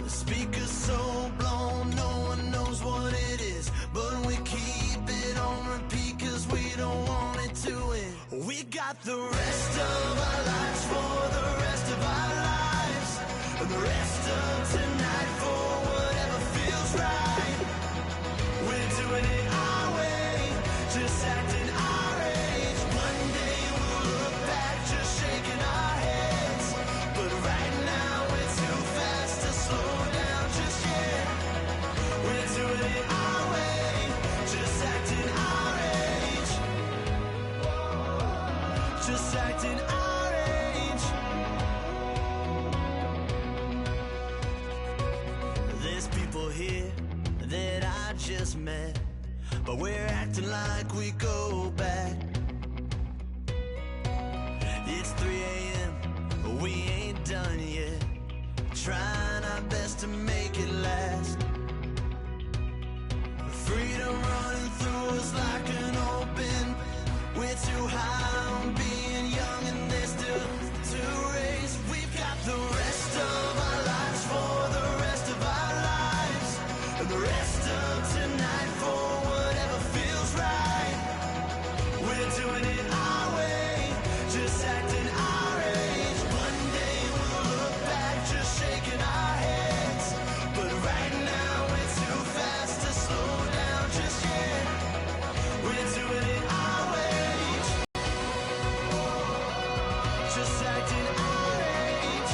The speaker's so blown, no one knows what it is, but we keep it on repeat cause we don't want it to end. We got the rest of our lives for the rest of our lives, and the rest of tonight for whatever feels right. We're doing it our way, just acting our age. One day we'll look back just shaking our heads, but right now we're too fast to slow down just yet. We're doing it our way, just acting our age, just acting our age. There's people here that I just met, but we're acting like we go back. It's 3 a.m., we ain't done yet, trying our best to make it last. Freedom running through us like an open. We're too high on being young and there's still to race. We've got the rest of our lives for the rest of our lives, and the rest of tonight for whatever feels right. We're doing it our way, just acting our age. One day we'll look back just shaking our heads, but right now we're too fast to slow down just yet. We're doing it our way, just acting our age,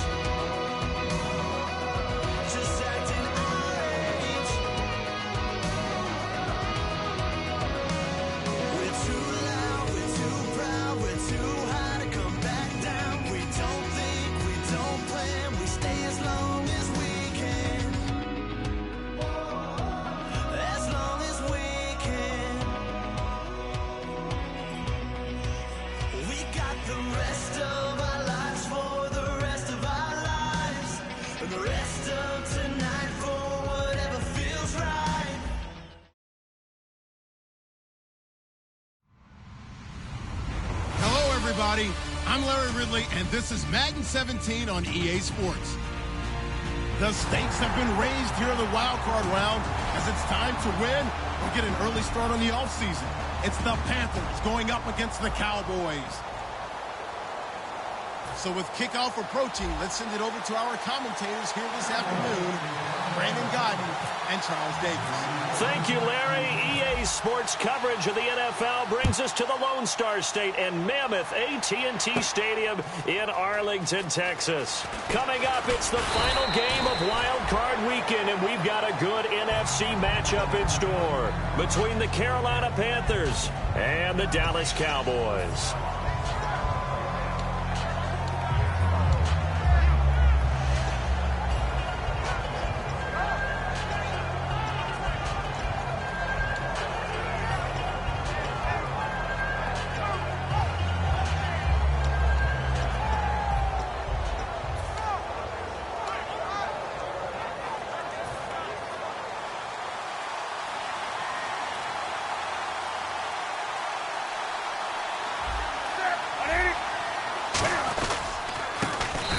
just acting our age. We're too loud, we're too proud, we're too high to come back down. We don't think, we don't plan, we stay as long as we can, as long as we can. We got the rest of our lives for the rest of our lives, and the rest of tonight for whatever feels right. Hello, everybody. I'm Larry Ridley, and this is Madden 17 on EA Sports. The stakes have been raised here in the wild card round as it's time to win or get an early start on the offseason. It's the Panthers going up against the Cowboys. So with kickoff approaching, let's send it over to our commentators here this afternoon, Brandon Godden and Charles Davis. Thank you, Larry. EA Sports coverage of the NFL brings us to the Lone Star State and Mammoth AT&T Stadium in Arlington, Texas. Coming up, it's the final game of Wild Card Weekend, and we've got a good NFC matchup in store between the Carolina Panthers and the Dallas Cowboys.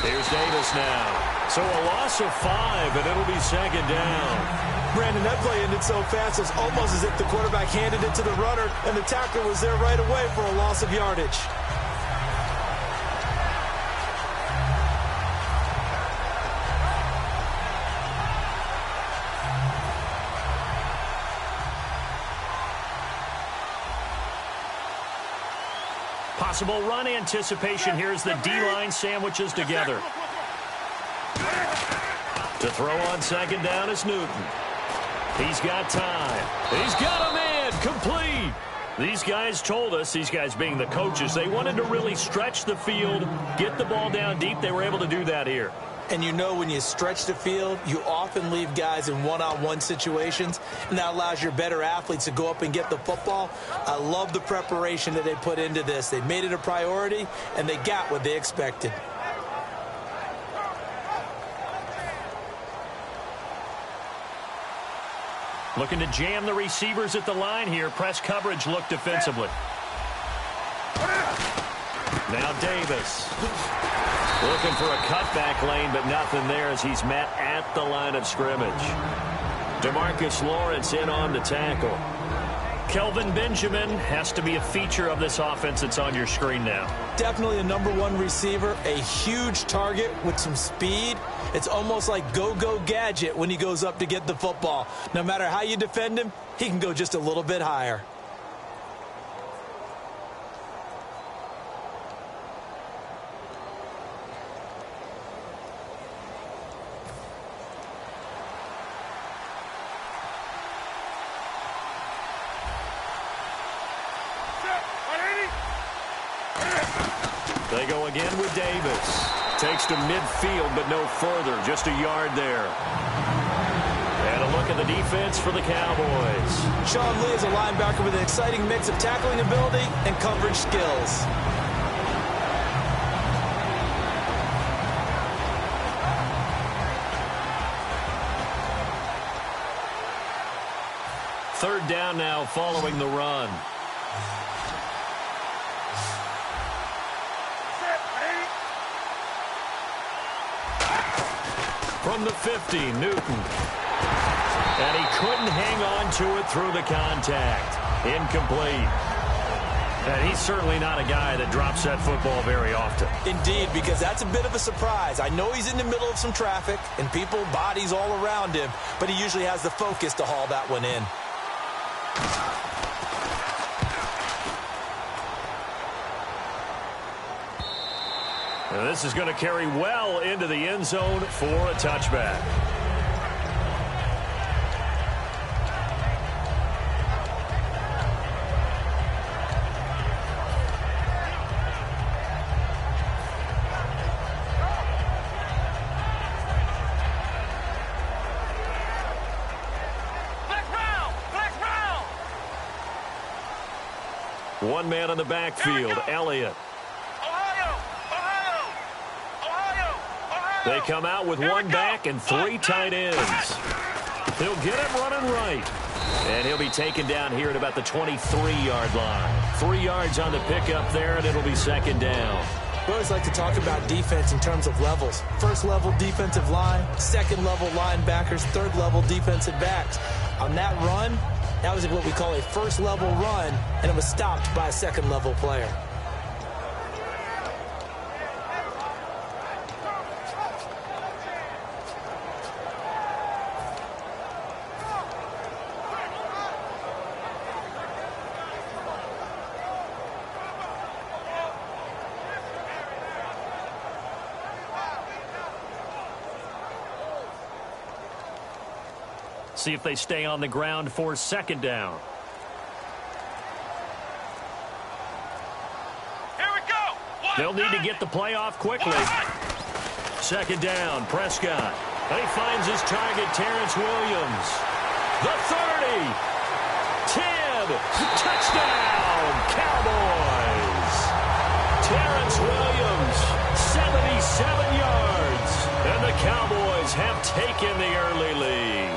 Here's Davis now. So a loss of 5, and it'll be second down. Brandon, that play ended so fast, it's almost as if the quarterback handed it to the runner, and the tackler was there right away for a loss of yardage. Possible run anticipation here as the D-line sandwiches together. To throw on second down is Newton. He's got time. He's got a man. Complete. These guys told us, these guys being the coaches, they wanted to really stretch the field, get the ball down deep. They were able to do that here. And you know when you stretch the field, you often leave guys in one-on-one situations, and that allows your better athletes to go up and get the football. I love the preparation that they put into this. They made it a priority, and they got what they expected. Looking to jam the receivers at the line here. Press coverage look defensively. Now Davis. Looking for a cutback lane, but nothing there as he's met at the line of scrimmage. DeMarcus Lawrence in on the tackle. Kelvin Benjamin has to be a feature of this offense that's on your screen now. Definitely a #1 receiver, a huge target with some speed. It's almost like go-go gadget when he goes up to get the football. No matter how you defend him, he can go just a little bit higher. They go again with Davis. Takes to midfield, but no further. Just a yard there. And a look at the defense for the Cowboys. Sean Lee is a linebacker with an exciting mix of tackling ability and coverage skills. Third down now following the run. From the 50, Newton. And he couldn't hang on to it through the contact. Incomplete. And he's certainly not a guy that drops that football very often. Indeed, because that's a bit of a surprise. I know he's in the middle of some traffic and people, bodies all around him, but he usually has the focus to haul that one in. And this is going to carry well into the end zone for a touchback. One man in the backfield, Elliott. They come out with one back and three tight ends. He'll get him running right. And he'll be taken down here at about the 23-yard line. 3 yards on the pickup there, and it'll be second down. We always like to talk about defense in terms of levels. First-level defensive line, second-level linebackers, third-level defensive backs. On that run, that was what we call a first-level run, and it was stopped by a second-level player. See if they stay on the ground for second down. Here we go. They'll need to get the play off quickly. Second down, Prescott. And he finds his target, Terrence Williams. The 30. 10. Touchdown, Cowboys. Terrence Williams, 77 yards. And the Cowboys have taken the early lead.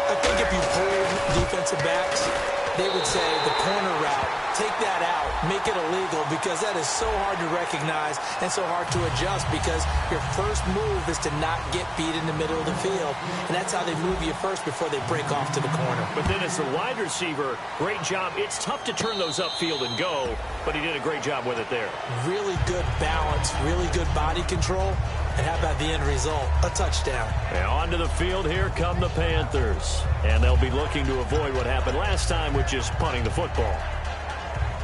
I think if you pulled defensive backs, they would say the corner route, take that out, make it illegal, because that is so hard to recognize and so hard to adjust, because your first move is to not get beat in the middle of the field. And that's how they move you first before they break off to the corner. But then as the wide receiver, great job. It's tough to turn those upfield and go, but he did a great job with it there. Really good balance, really good body control. And how about the end result? A touchdown. And onto the field, here come the Panthers. And they'll be looking to avoid what happened last time, which is punting the football.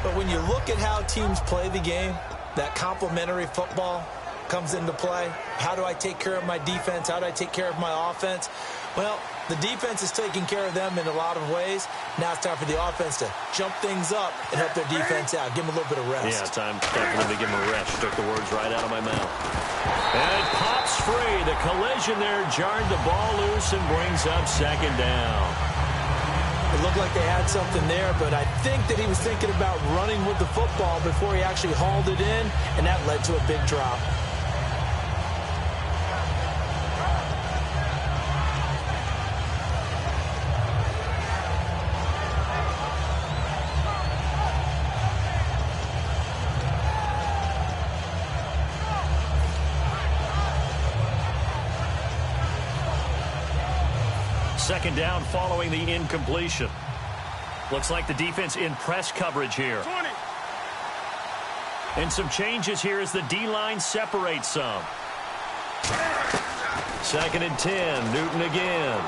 But when you look at how teams play the game, that complementary football comes into play. How do I take care of my defense? How do I take care of my offense? Well, the defense is taking care of them in a lot of ways. Now it's time for the offense to jump things up and help their defense out. Give them a little bit of rest. Yeah, time for them to give them a rest. Took the words right out of my mouth. And it pops free. The collision there jarred the ball loose and brings up second down. It looked like they had something there, but I think that he was thinking about running with the football before he actually hauled it in, and that led to a big drop. Second down following the incompletion. Looks like the defense in press coverage here. 20. And some changes here as the D-line separates some. Second and 10. Newton again.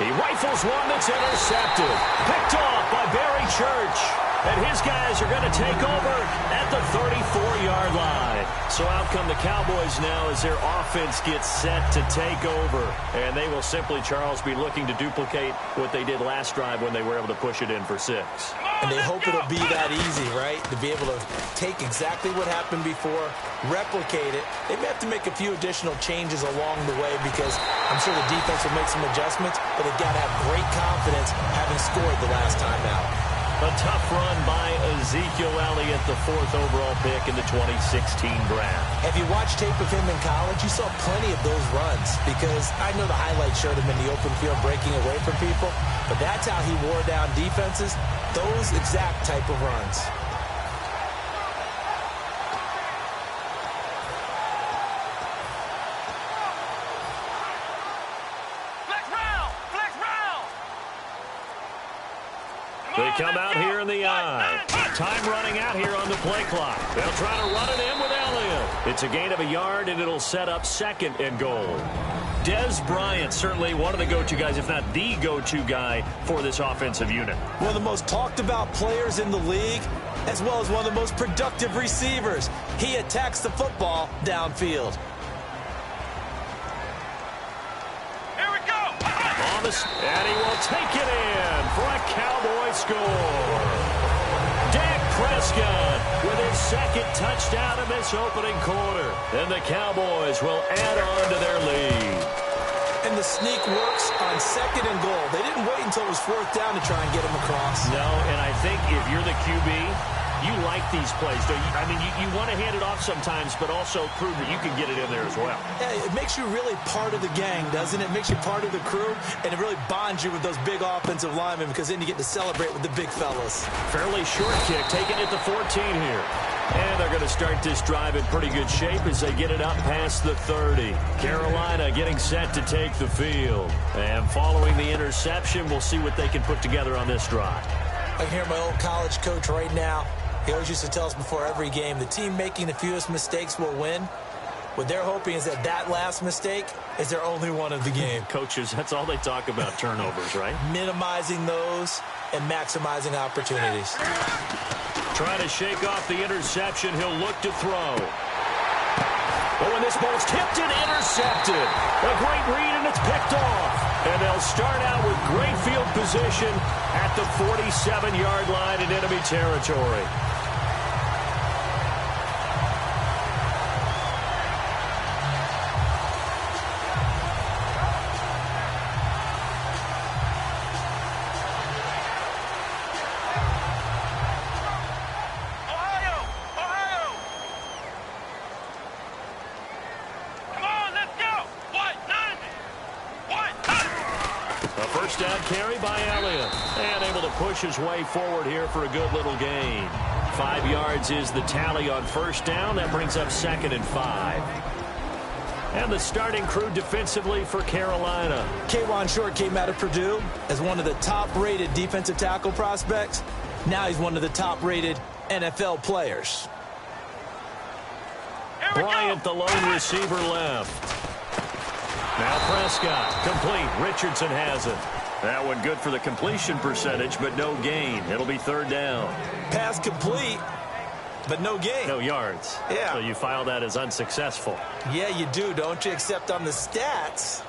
He rifles one that's intercepted. Picked off by Barry Church. And his guys are going to take over at the 34-yard line. So out come the Cowboys now as their offense gets set to take over. And they will simply, Charles, be looking to duplicate what they did last drive when they were able to push it in for 6. And they hope it'll be that easy, right? To be able to take exactly what happened before, replicate it. They may have to make a few additional changes along the way because I'm sure the defense will make some adjustments, but they've got to have great confidence having scored the last time out. A tough run by Ezekiel Elliott, the 4th overall pick in the 2016 draft. If you watched tape of him in college, you saw plenty of those runs because I know the highlights showed him in the open field breaking away from people, but that's how he wore down defenses, those exact type of runs. They come out here in the eye. Time running out here on the play clock. They'll try to run it in with Elliott. It's a gain of a yard, and it'll set up 2nd and goal. Dez Bryant, certainly one of the go-to guys, if not the go-to guy for this offensive unit. One of the most talked about players in the league, as well as one of the most productive receivers. He attacks the football downfield. And he will take it in for a Cowboy score. Dak Prescott with his 2nd touchdown in this opening quarter. And the Cowboys will add on to their lead. And the sneak works on 2nd and goal. They didn't wait until it was 4th down to try and get him across. No, and I think if you're the QB, you like these plays, don't you? I mean, you want to hand it off sometimes, but also prove that you can get it in there as well. Yeah, it makes you really part of the gang, doesn't it? It makes you part of the crew, and it really bonds you with those big offensive linemen because then you get to celebrate with the big fellas. Fairly short kick, taking it to 14 here. And they're going to start this drive in pretty good shape as they get it up past the 30. Carolina getting set to take the field. And following the interception, we'll see what they can put together on this drive. I can hear my old college coach right now. He always used to tell us before every game, the team making the fewest mistakes will win. What they're hoping is that last mistake is their only one of the game. Coaches, that's all they talk about, turnovers, right? Minimizing those and maximizing opportunities. Trying to shake off the interception. He'll look to throw. Oh, and this ball's tipped and intercepted. A great read, and it's picked off. And they'll start out with great field position at the 47-yard line in enemy territory. Carry by Elliott, and able to push his way forward here for a good little gain. 5 yards is the tally on 1st down. That brings up 2nd and 5. And the starting crew defensively for Carolina. K'Wan Short came out of Purdue as one of the top-rated defensive tackle prospects. Now he's one of the top-rated NFL players. Bryant, the lone receiver, left. Now Prescott, complete. Richardson has it. That one good for the completion percentage, but no gain. It'll be 3rd down. Pass complete, but no gain. No yards. Yeah. So you file that as unsuccessful. Yeah, you do, don't you? Except on the stats,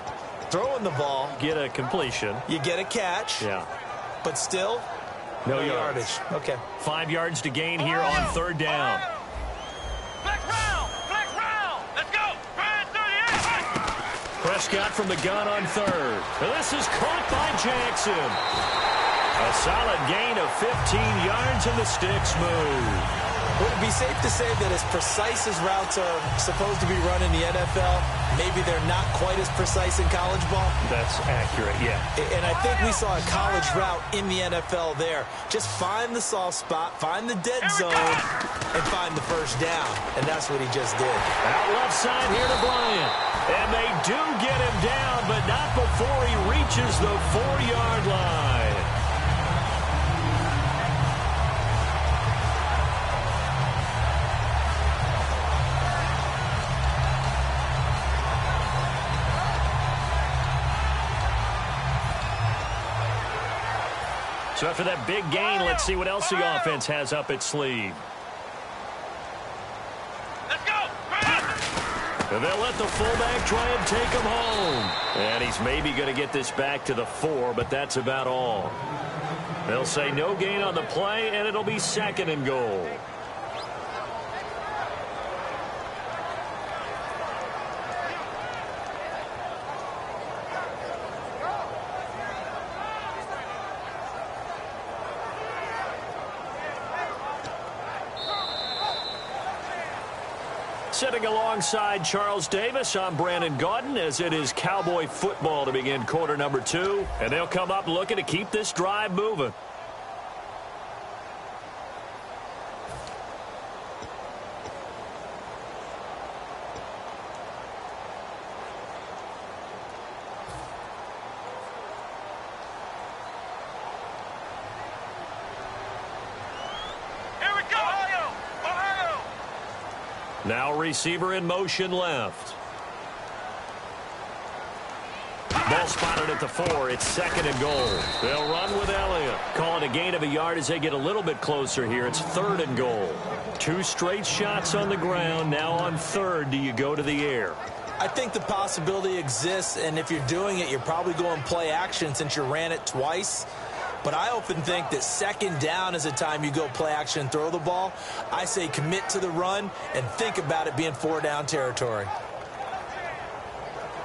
throwing the ball. Get a completion. You get a catch. Yeah. But still, no yardage. Okay. 5 yards to gain here on 3rd down. Prescott from the gun on 3rd. This is caught by Jackson. A solid gain of 15 yards, and the sticks move. Would it be safe to say that as precise as routes are supposed to be run in the NFL, maybe they're not quite as precise in college ball? That's accurate, yeah. And I think we saw a college route in the NFL there. Just find the soft spot, find the dead zone, and find the 1st down. And that's what he just did. Out left side here to Bryant. And they do get him down, but not before before he reaches the 4-yard line. So after that big gain, let's see what else the offense has up its sleeve. Let's go! And they'll let the fullback try and take him home. And he's maybe going to get this back to the 4, but that's about all. They'll say no gain on the play, and it'll be 2nd and goal. Sitting alongside Charles Davis, I'm Brandon Gaudin, as it is Cowboy football to begin quarter number 2. And they'll come up looking to keep this drive moving. Now receiver in motion left. Ball spotted at the 4. It's 2nd and goal. They'll run with Elliott. Calling a gain of a yard as they get a little bit closer here. It's 3rd and goal. 2 straight shots on the ground. Now on 3rd, do you go to the air? I think the possibility exists, and if you're doing it, you're probably going play action since you ran it twice. But I often think that 2nd down is the time you go play action and throw the ball. I say commit to the run and think about it being 4-down territory.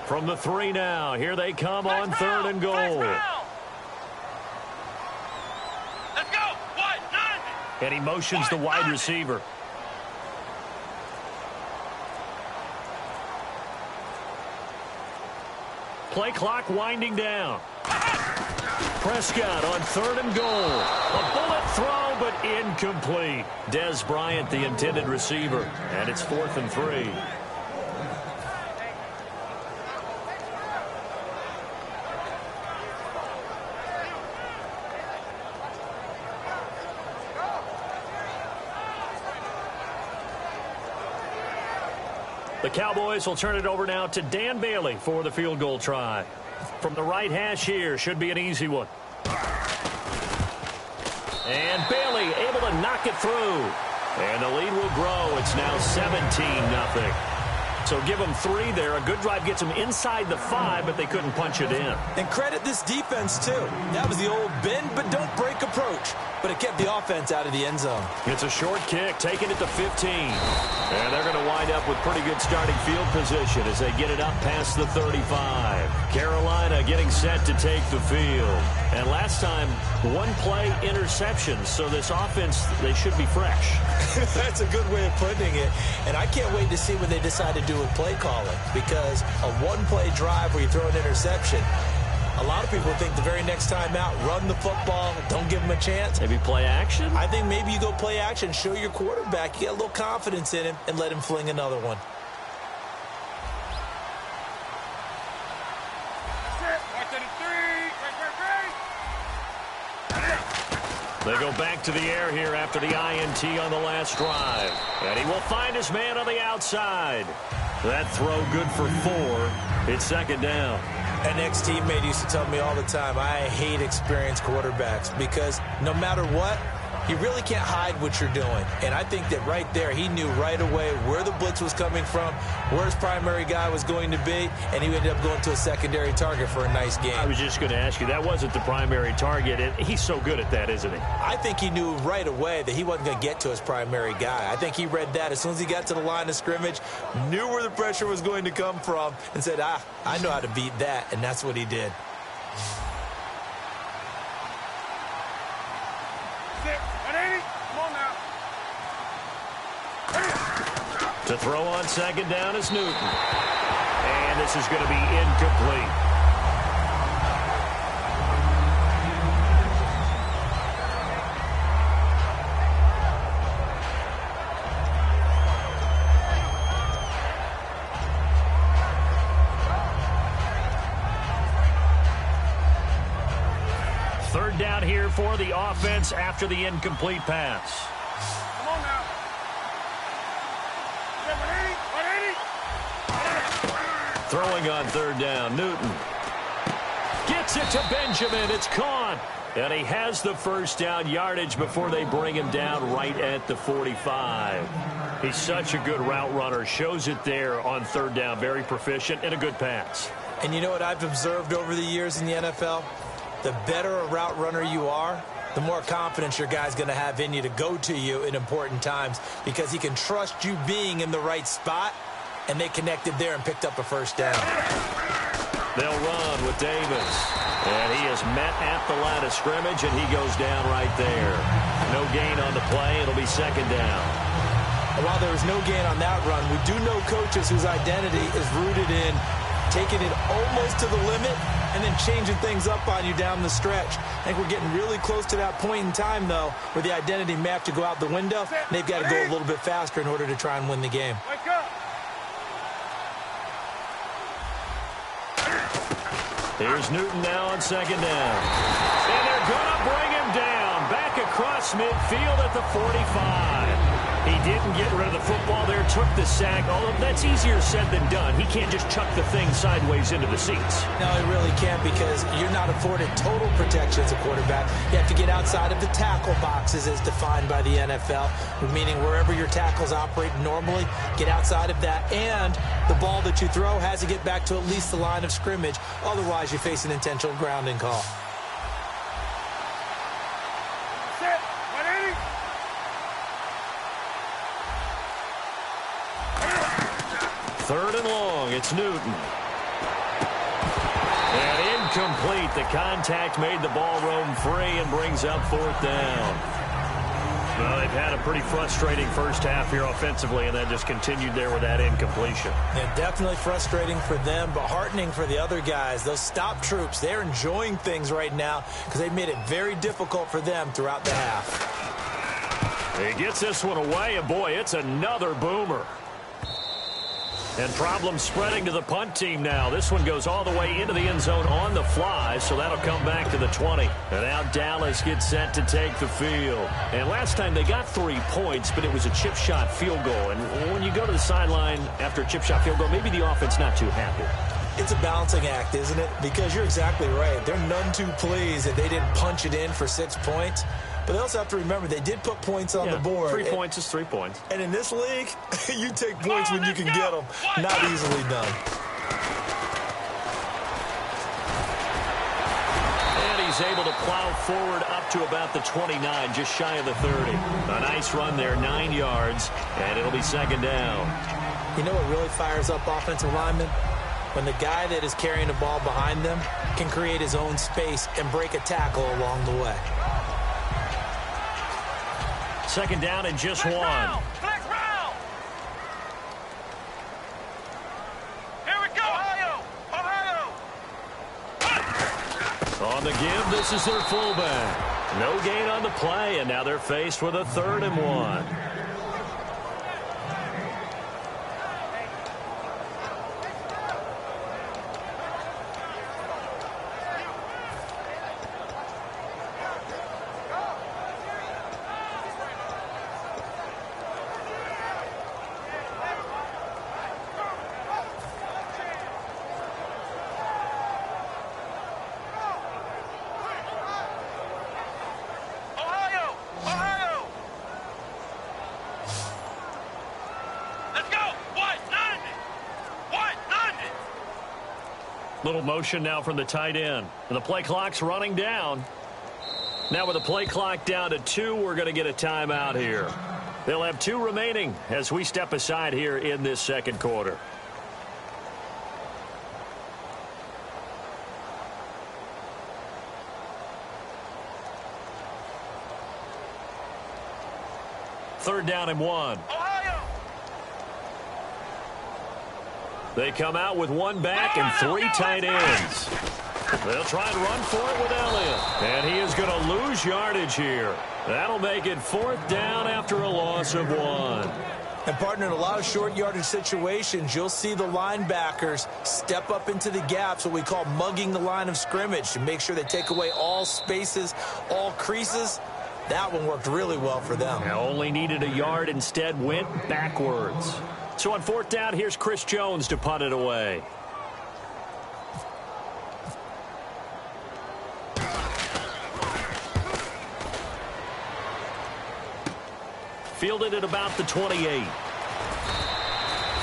From the 3 now, here they come on 3rd and goal. Let's go! What? None! And he motions the wide receiver. Play clock winding down. Prescott on 3rd and goal. A bullet throw, but incomplete. Des Bryant, the intended receiver. And it's 4th and 3. The Cowboys will turn it over now to Dan Bailey for the field goal try. From the right hash here, should be an easy one. And Bailey able to knock it through. And the lead will grow. It's now 17-0. So give them 3 there. A good drive gets them inside the 5, but they couldn't punch it in. And credit this defense, too. That was the old bend but don't break approach. But it kept the offense out of the end zone. It's a short kick, taking it to 15. And they're going to wind up with pretty good starting field position as they get it up past the 35. Carolina getting set to take the field. And last time, 1 play interception. So this offense, they should be fresh. That's a good way of putting it. And I can't wait to see what they decide to do with play calling. Because a 1-play drive where you throw an interception, a lot of people think the very next time out, run the football, don't give him a chance. Maybe play action? I think maybe you go play action, show your quarterback, you get a little confidence in him, and let him fling another one. They go back to the air here after the INT on the last drive. And he will find his man on the outside. That throw good for 4. It's 2nd down. An ex-teammate used to tell me all the time, I hate experienced quarterbacks because no matter what, you really can't hide what you're doing. And I think that right there, he knew right away where the blitz was coming from, where his primary guy was going to be, and he ended up going to a secondary target for a nice game. I was just going to ask you, that wasn't the primary target, and he's so good at that, isn't he? I think he knew right away that he wasn't going to get to his primary guy. I think he read that as soon as he got to the line of scrimmage, knew where the pressure was going to come from, and said, I know how to beat that, and that's what he did. To throw on 2nd down is Newton. And this is going to be incomplete. Third down here for the offense after the incomplete pass. Come on now. 180. Throwing on third down, Newton. Gets it to Benjamin. It's caught. And he has the first down yardage before they bring him down right at the 45. He's such a good route runner. Shows it there on third down. Very proficient and a good pass. And you know what I've observed over the years in the NFL? The better a route runner you are, the more confidence your guy's going to have in you to go to you in important times because he can trust you being in the right spot, and they connected there and picked up a first down. They'll run with Davis. And he is met at the line of scrimmage, and he goes down right there. No gain on the play. It'll be second down. And while there was no gain on that run, we do know coaches whose identity is rooted in taking it almost to the limit and then changing things up on you down the stretch. I think we're getting really close to that point in time, though, where the identity may have to go out the window. They've got to go a little bit faster in order to try and win the game. Wake up. Here's Newton now on second down. And they're going to bring him down. Back across midfield at the 45. He didn't get rid of the football there, took the sack. Although that's easier said than done. He can't just chuck the thing sideways into the seats. No, he really can't because you're not afforded total protection as a quarterback. You have to get outside of the tackle boxes as defined by the NFL, meaning wherever your tackles operate normally, get outside of that. And the ball that you throw has to get back to at least the line of scrimmage. Otherwise, you face an intentional grounding call. Set. 180. Third and long, it's Newton. And incomplete. The contact made the ball roam free and brings up fourth down. Well, they've had a pretty frustrating first half here offensively, and then just continued there with that incompletion. Yeah, definitely frustrating for them, but heartening for the other guys. Those stop troops, they're enjoying things right now because they've made it very difficult for them throughout the half. He gets this one away, and boy, it's another boomer. And problems spreading to the punt team now. This one goes all the way into the end zone on the fly, so that'll come back to the 20. And now Dallas gets set to take the field. And last time they got 3 points, but it was a chip shot field goal. And when you go to the sideline after a chip shot field goal, maybe the offense not too happy. It's a balancing act, isn't it? Because you're exactly right. They're none too pleased that they didn't punch it in for 6 points. But they also have to remember they did put points on the board. 3 points is 3 points. And in this league, you take points when you can get them. Not easily done. And he's able to plow forward up to about the 29, just shy of the 30. A nice run there, 9 yards, and it'll be second down. You know what really fires up offensive linemen? When the guy that is carrying the ball behind them can create his own space and break a tackle along the way. Second down and just Flex one. round. Flex round. Here we go. Ohio. On the give, this is their fullback. No gain on the play, and now they're faced with a 3rd and 1. Little motion now from the tight end. And the play clock's running down. Now with the play clock down to 2, we're going to get a timeout here. They'll have 2 remaining as we step aside here in this second quarter. Third down and 1. They come out with 1 back and 3 tight ends. They'll try and run for it with Elliott. And he is going to lose yardage here. That'll make it 4th down after a loss of 1. And, partner, in a lot of short yardage situations, you'll see the linebackers step up into the gaps, what we call mugging the line of scrimmage, to make sure they take away all spaces, all creases. That one worked really well for them. Now only needed a yard, instead went backwards. So on 4th down, here's Chris Jones to punt it away. Fielded at about the 28.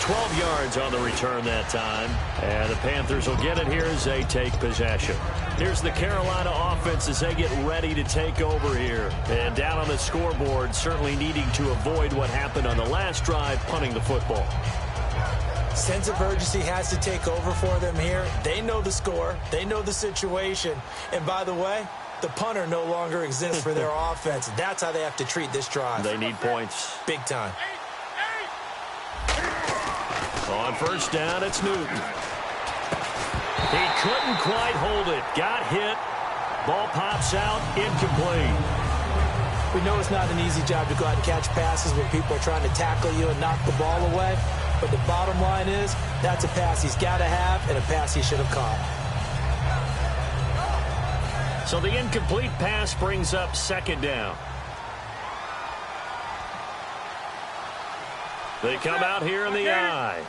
12 yards on the return that time. And the Panthers will get it here as they take possession. Here's the Carolina offense as they get ready to take over here. And down on the scoreboard, certainly needing to avoid what happened on the last drive, punting the football. Sense of urgency has to take over for them here. They know the score. They know the situation. And by the way, the punter no longer exists for their offense. That's how they have to treat this drive. They need points. Big time. On 1st down, it's Newton. He couldn't quite hold it. Got hit. Ball pops out. Incomplete. We know it's not an easy job to go out and catch passes when people are trying to tackle you and knock the ball away. But the bottom line is, that's a pass he's got to have and a pass he should have caught. So the incomplete pass brings up 2nd down. They come out here in the eye.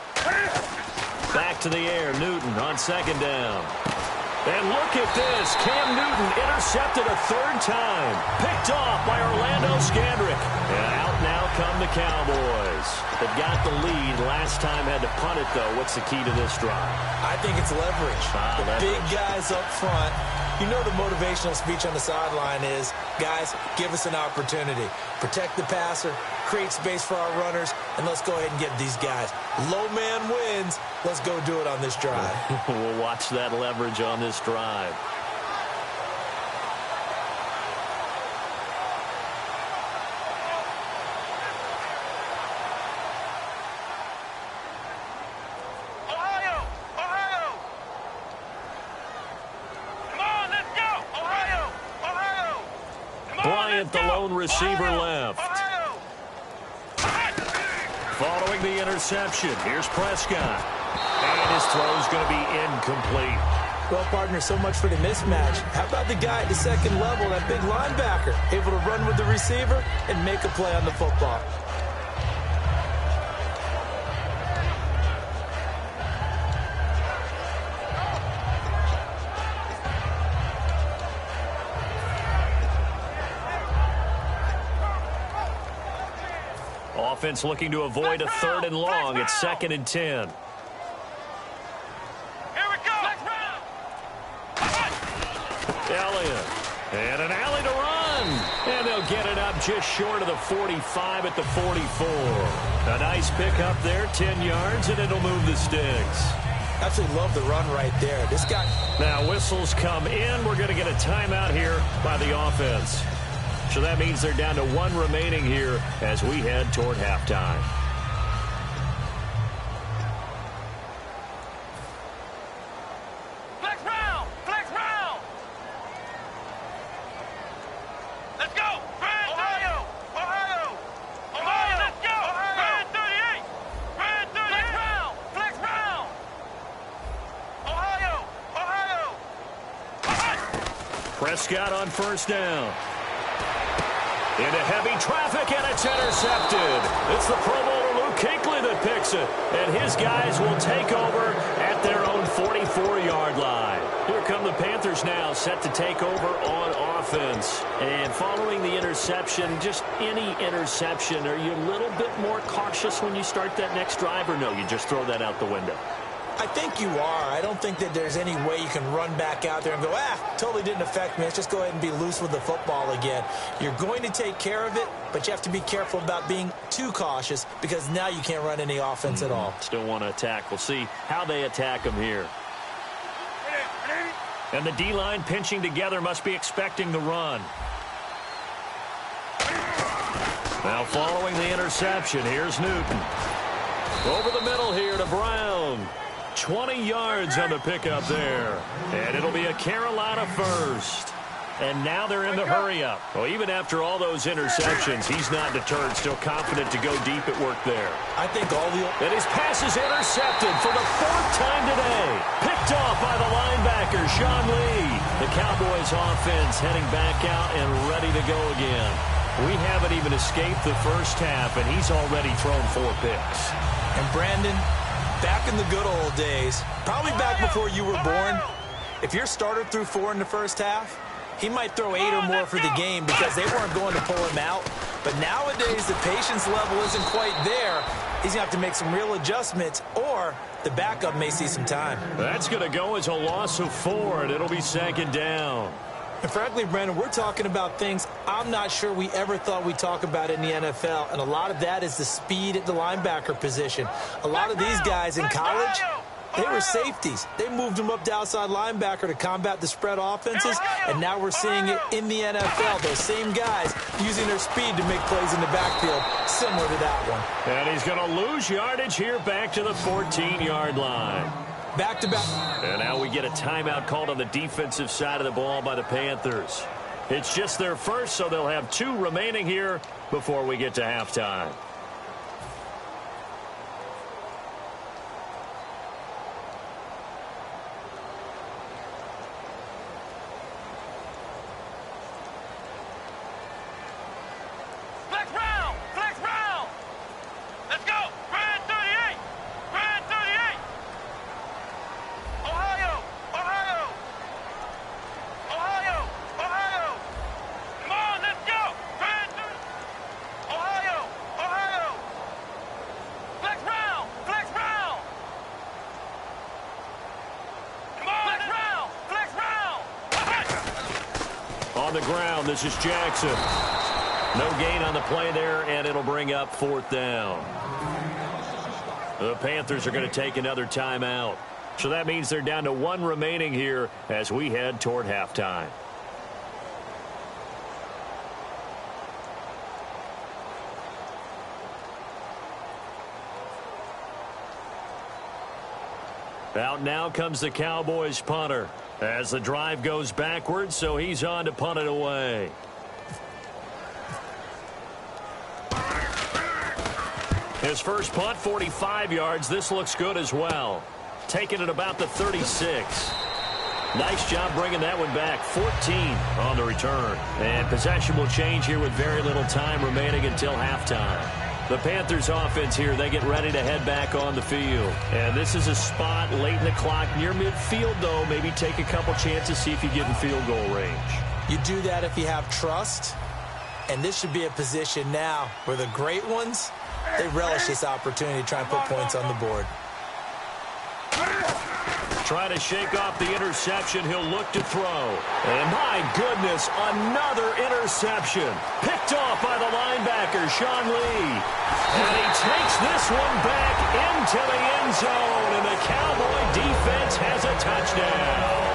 Back to the air, Newton on 2nd down. And look at this. Cam Newton intercepted a 3rd time. Picked off by Orlando Scandrick. And out now come the Cowboys. They've got the lead. Last time had to punt it, though. What's the key to this drive? I think it's leverage. The big guys up front. You know the motivational speech on the sideline is, guys, give us an opportunity. Protect the passer, create space for our runners, and let's go ahead and get these guys. Low man wins. Let's go do it on this drive. We'll watch that leverage on this drive. Bryant, the lone receiver, left. Following the interception, here's Prescott. And his throw is going to be incomplete. Well, partner, so much for the mismatch. How about the guy at the 2nd level, that big linebacker, able to run with the receiver and make a play on the football? Offense looking to avoid a 3rd and long. It's 2nd and 10. Here we go. Elliott. And an alley to run. And they'll get it up just short of the 45 at the 44. A nice pickup there, 10 yards, and it'll move the sticks. Absolutely love the run right there. This guy. Now whistles come in. We're going to get a timeout here by the offense. So that means they're down to 1 remaining here as we head toward halftime. Flex round! Flex round! Let's go! Brand Ohio! Ohio! Ohio! Let's go! Brand 38! Brand 38! Flex round! Flex round! Ohio! Ohio! Prescott on 1st down. Into heavy traffic, and it's intercepted. It's the Pro Bowler Luke Kuechly that picks it. And his guys will take over at their own 44-yard line. Here come the Panthers now, set to take over on offense. And following the interception, just any interception, are you a little bit more cautious when you start that next drive, or no, you just throw that out the window? I think you are. I don't think that there's any way you can run back out there and go, totally didn't affect me. Let's just go ahead and be loose with the football again. You're going to take care of it, but you have to be careful about being too cautious because now you can't run any offense at all. Still want to attack. We'll see how they attack them here. And the D-line pinching together must be expecting the run. Now following the interception, here's Newton. Over the middle here to Brown. 20 yards on the pickup there. And it'll be a Carolina first. And now they're in the hurry-up. Well, even after all those interceptions, he's not deterred, still confident to go deep at work there. I think all the... And his pass is intercepted for the 4th time today. Picked off by the linebacker, Sean Lee. The Cowboys offense heading back out and ready to go again. We haven't even escaped the first half, and he's already thrown 4 picks. And Brandon, back in the good old days, probably back before you were born, if your starter threw 4 in the first half, he might throw 8 or more for the game because they weren't going to pull him out. But nowadays, the patience level isn't quite there. He's going to have to make some real adjustments, or the backup may see some time. That's going to go as a loss of 4, and it'll be 2nd down. And frankly, Brandon, we're talking about things I'm not sure we ever thought we'd talk about in the NFL, and a lot of that is the speed at the linebacker position. A lot of these guys in college, they were safeties. They moved them up to outside linebacker to combat the spread offenses, and now we're seeing it in the NFL. Those same guys using their speed to make plays in the backfield, similar to that one. And he's going to lose yardage here back to the 14-yard line. Back-to-back. And now we get a timeout called on the defensive side of the ball by the Panthers. It's just their first, so they'll have 2 remaining here before we get to halftime. On the ground, this is Jackson. No gain on the play there, and it'll bring up 4th down. The Panthers are going to take another timeout. So that means they're down to 1 remaining here as we head toward halftime. Out now comes the Cowboys punter as the drive goes backwards, so he's on to punt it away. His first punt, 45 yards. This looks good as well. Taking it about the 36. Nice job bringing that one back. 14 on the return. And possession will change here with very little time remaining until halftime. The Panthers offense here, they get ready to head back on the field. And this is a spot late in the clock near midfield, though. Maybe take a couple chances, see if you get in field goal range. You do that if you have trust. And this should be a position now where the great ones, they relish this opportunity to try and put points on the board. Trying to shake off the interception. He'll look to throw. And my goodness, another interception. Picked off by the linebacker, Sean Lee. And he takes this one back into the end zone. And the Cowboy defense has a touchdown.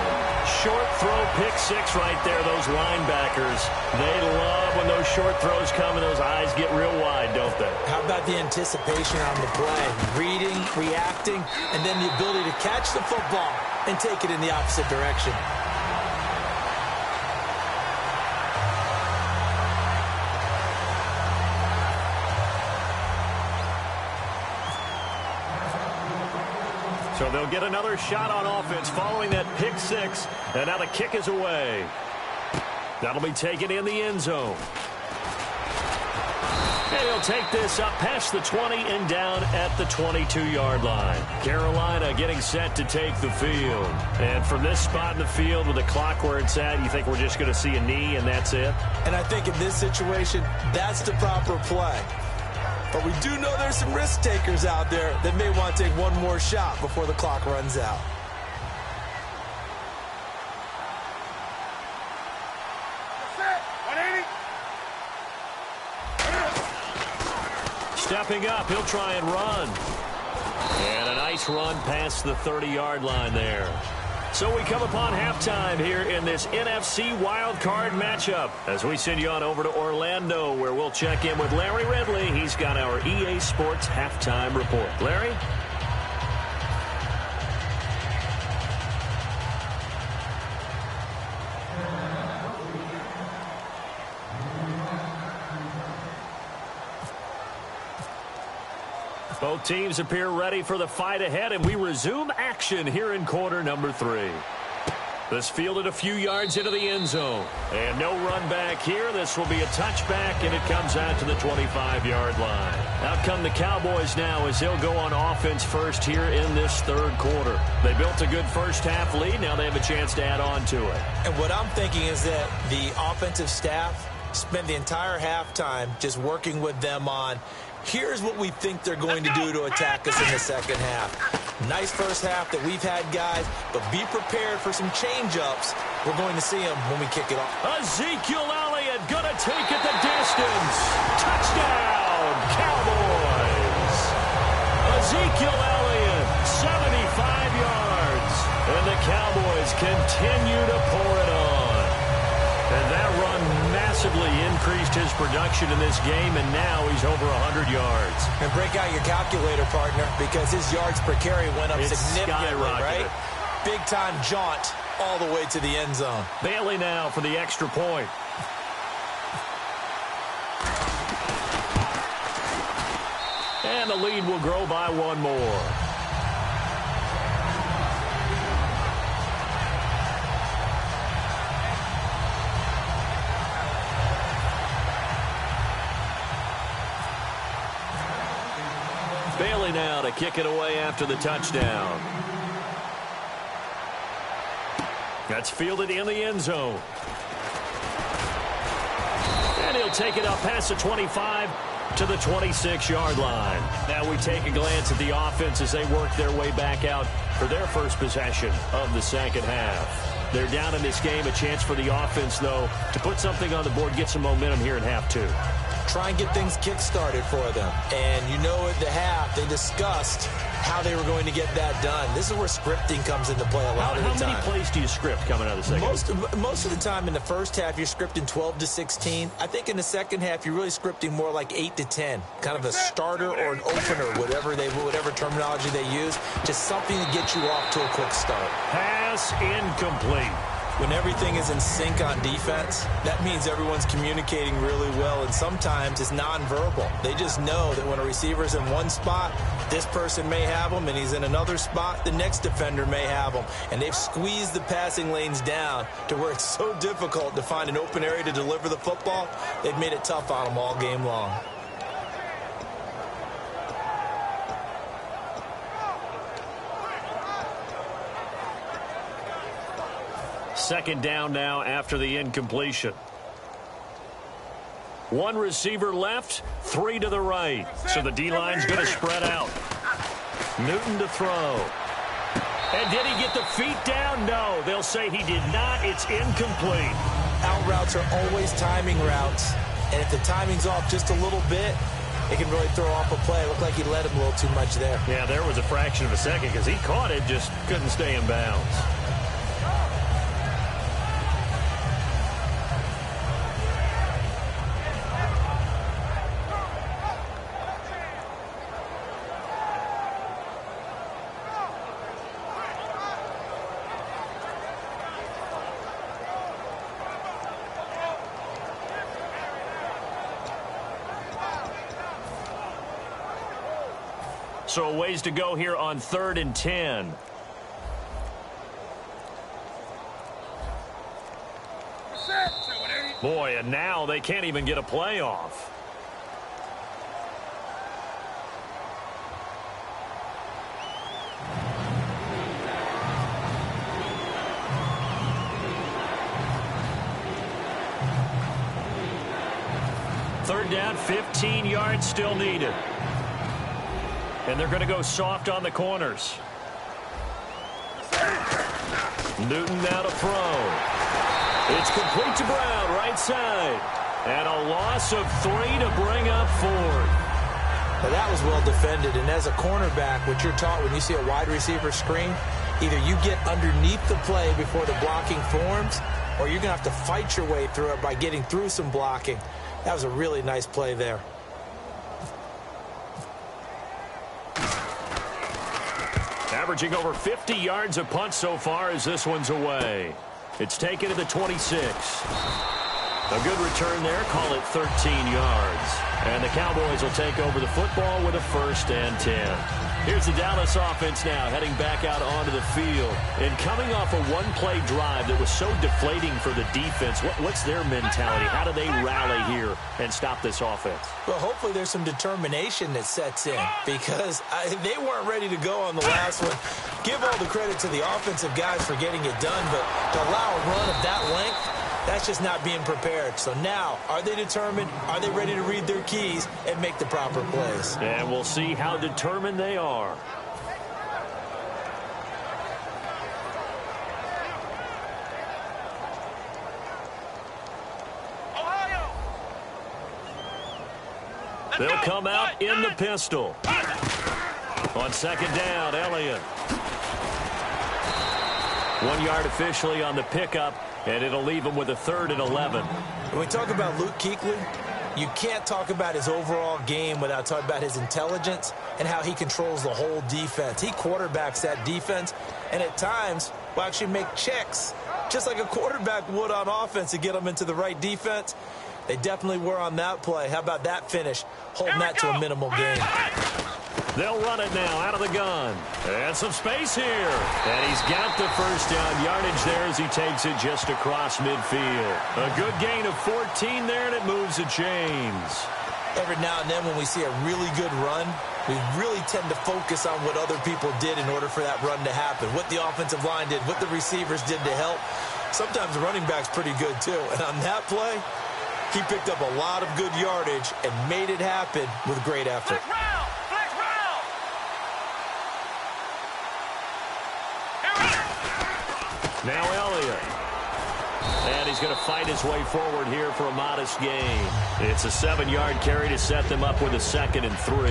Short throw, pick 6 right there. Those linebackers, they love when those short throws come and those eyes get real wide, don't they? How about the anticipation on the play? Reading, reacting, and then the ability to catch the football and take it in the opposite direction. So they'll get another shot on offense following that pick 6. And now the kick is away. That'll be taken in the end zone. And he'll take this up past the 20 and down at the 22-yard line. Carolina getting set to take the field. And from this spot in the field with the clock where it's at, you think we're just going to see a knee and that's it? And I think in this situation, that's the proper play. But we do know there's some risk takers out there that may want to take one more shot before the clock runs out. Stepping up, he'll try and run. And a nice run past the 30-yard line there. So we come upon halftime here in this NFC wildcard matchup as we send you on over to Orlando, where we'll check in with Larry Ridley. He's got our EA Sports halftime report. Larry? Both teams appear ready for the fight ahead, and we resume action here in quarter number 3. This fielded a few yards into the end zone. And no run back here. This will be a touchback, and it comes out to the 25-yard line. Out come the Cowboys now as they'll go on offense first here in this third quarter. They built a good first-half lead. Now they have a chance to add on to it. And what I'm thinking is that the offensive staff spent the entire halftime just working with them on, here's what we think they're going to do to attack us in the second half. Nice first half that we've had, guys, but be prepared for some change-ups. We're going to see them when we kick it off. Ezekiel Elliott going to take it the distance. Touchdown, Cowboys. Ezekiel Elliott, 75 yards. And the Cowboys continue to pour it on. And that run massively increased his production in this game, and now he's over 100 yards. And break out your calculator, partner, because his yards per carry went up significantly, right? Big-time jaunt all the way to the end zone. Bailey now for the extra point. And the lead will grow by one more. Bailey now to kick it away after the touchdown. That's fielded in the end zone. And he'll take it up past the 25 to the 26-yard line. Now we take a glance at the offense as they work their way back out for their first possession of the second half. They're down in this game. A chance for the offense, though, to put something on the board, get some momentum here in half 2. Try and get things kick-started for them. And you know at the half, they discussed how they were going to get that done. This is where scripting comes into play a lot of the time. How many plays do you script coming out of the second? Most of the time in the first half, you're scripting 12 to 16. I think in the second half, you're really scripting more like 8 to 10. Kind of a starter or an opener, whatever terminology they use. Just something to get you off to a quick start. Pass incomplete. When everything is in sync on defense, that means everyone's communicating really well, and sometimes it's nonverbal. They just know that when a receiver's in one spot, this person may have him, and he's in another spot, the next defender may have him. And they've squeezed the passing lanes down to where it's so difficult to find an open area to deliver the football. They've made it tough on them all game long. Second down now after the incompletion. One receiver left, 3 to the right. So the D-line's going to spread out. Newton to throw. And did he get the feet down? No. They'll say he did not. It's incomplete. Out routes are always timing routes. And if the timing's off just a little bit, it can really throw off a play. It looked like he led him a little too much there. Yeah, there was a fraction of a second because he caught it, just couldn't stay in bounds. So a ways to go here on 3rd and 10. Boy, and now they can't even get a play off. Third down, 15 yards still needed. And they're going to go soft on the corners. Newton now to throw. It's complete to Brown, right side. And a loss of 3 to bring up 4. Now that was well defended. And as a cornerback, what you're taught when you see a wide receiver screen, either you get underneath the play before the blocking forms, or you're going to have to fight your way through it by getting through some blocking. That was a really nice play there. Averaging over 50 yards a punt so far as this one's away. It's taken to the 26. A good return there. Call it 13 yards. And the Cowboys will take over the football with a 1st and 10. Here's the Dallas offense now heading back out onto the field. And coming off a one-play drive that was so deflating for the defense, what's their mentality? How do they rally here and stop this offense? Well, hopefully there's some determination that sets in because they weren't ready to go on the last one. Give all the credit to the offensive guys for getting it done, but to allow a run of that length, that's just not being prepared. So now, are they determined? Are they ready to read their keys and make the proper plays? And we'll see how determined they are. Ohio. They'll come out in the pistol. On 2nd down, Elliott. 1 yard officially on the pickup, and it'll leave him with a 3rd and 11. When we talk about Luke Kuechly, you can't talk about his overall game without talking about his intelligence and how he controls the whole defense. He quarterbacks that defense, and at times will actually make checks, just like a quarterback would on offense to get them into the right defense. They definitely were on that play. How about that finish, holding that to a minimal gain? They'll run it now out of the gun. And some space here. And he's got the 1st down yardage there as he takes it just across midfield. A good gain of 14 there, and it moves the chains. Every now and then when we see a really good run, we really tend to focus on what other people did in order for that run to happen, what the offensive line did, what the receivers did to help. Sometimes the running back's pretty good too. And on that play, he picked up a lot of good yardage and made it happen with great effort. Now Elliott. And he's going to fight his way forward here for a modest gain. It's a 7-yard carry to set them up with a 2nd and 3.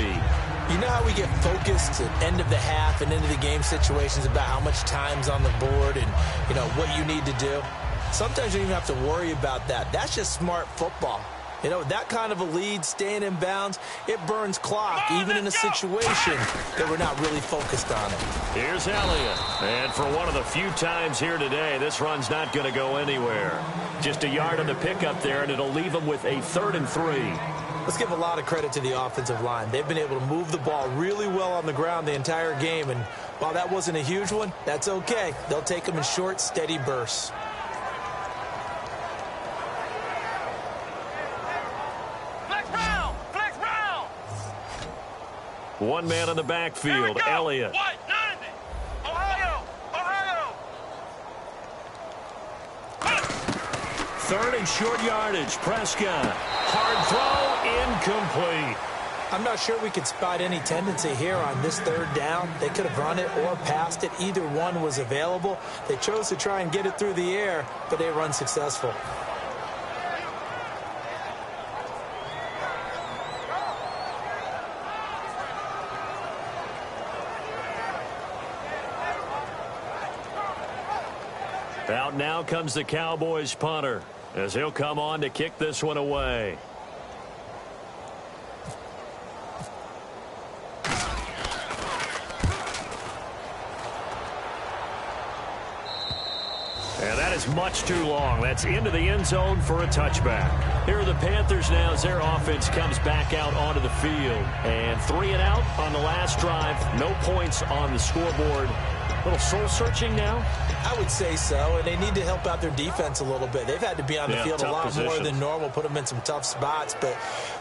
You know how we get focused at end of the half and into the game situations about how much time's on the board and, you know, what you need to do? Sometimes you don't even have to worry about that. That's just smart football. You know, that kind of a lead, staying in bounds, it burns clock, even in a situation that we're not really focused on it. Here's Elliott. And for one of the few times here today, this run's not going to go anywhere. Just a yard on the pickup there, and it'll leave them with a 3rd and 3. Let's give a lot of credit to the offensive line. They've been able to move the ball really well on the ground the entire game, and while that wasn't a huge one, that's okay. They'll take them in short, steady bursts. One man on the backfield, Elliott. Ohio. 3rd and short yardage, Prescott. Hard throw, incomplete. I'm not sure we could spot any tendency here on this 3rd down. They could have run it or passed it. Either one was available. They chose to try and get it through the air, but they were unsuccessful. Out now comes the Cowboys punter as he'll come on to kick this one away. And that is much too long. That's into the end zone for a touchback. Here are the Panthers now as their offense comes back out onto the field. And 3 and out on the last drive. No points on the scoreboard. A little soul-searching now? I would say so, and they need to help out their defense a little bit. They've had to be on the field a lot more than normal, put them in some tough spots. But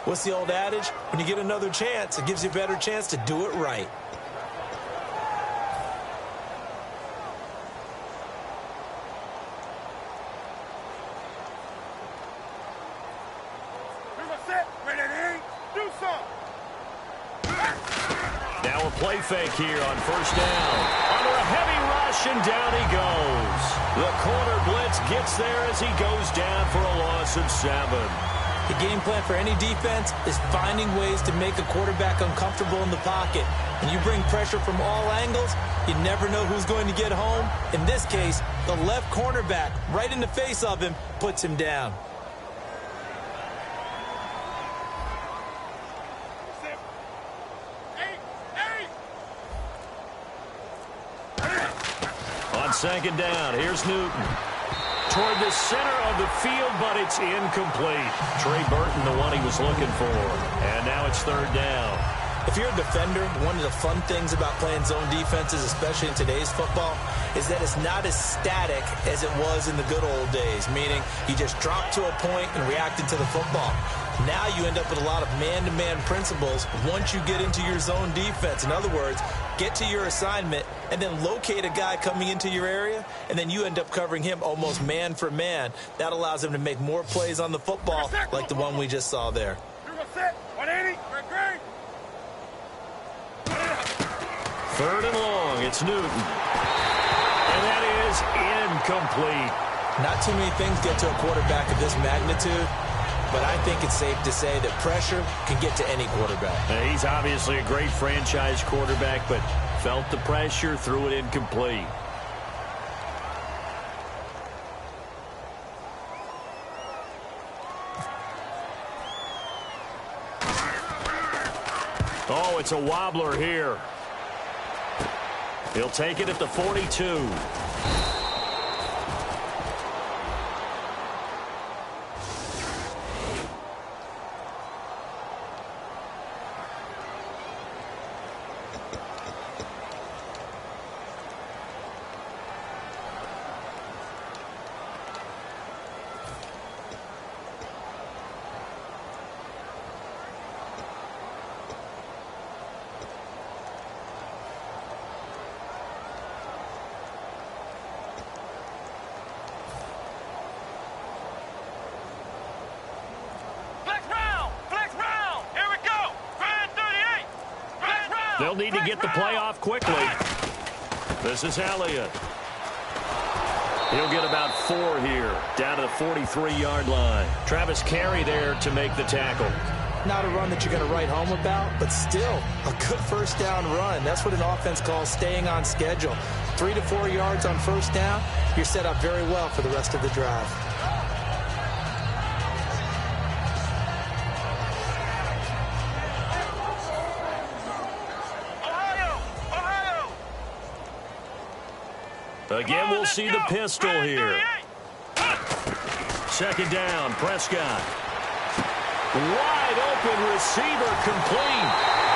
what's the old adage? When you get another chance, it gives you a better chance to do it right. Now a play fake here on 1st down. Under a heavy rush, and down he goes. The corner blitz gets there as he goes down for a loss of 7. The game plan for any defense is finding ways to make a quarterback uncomfortable in the pocket. When you bring pressure from all angles, you never know who's going to get home. In this case, the left cornerback, right in the face of him, puts him down. On 2nd down, here's Newton. toward the center of the field, but it's incomplete. Trey Burton, the one he was looking for. And now it's third down. If you're a defender, one of the fun things about playing zone defenses, especially in today's football, is that it's not as static as it was in the good old days, meaning you just drop to a point and react into the football. Now you end up with a lot of man-to-man principles once you get into your zone defense. In other words, get to your assignment and then locate a guy coming into your area, and then you end up covering him almost man for man. That allows him to make more plays on the football like the one we just saw there. 180. Third and long, it's Newton. And that is incomplete. Not too many things get to a quarterback of this magnitude, but I think it's safe to say that pressure can get to any quarterback. He's obviously a great franchise quarterback, but felt the pressure, threw it incomplete. Oh, it's a wobbler here. He'll take it at the 42. They'll need to get the play off quickly. This is Elliott. He'll get about 4 here, down to the 43-yard line. Travis Carey there to make the tackle. Not a run that you're going to write home about, but still a good first down run. That's what an offense calls staying on schedule. 3 to 4 yards on first down, you're set up very well for the rest of the drive. Again, we'll see the pistol here. Second down, Prescott. Wide open receiver complete.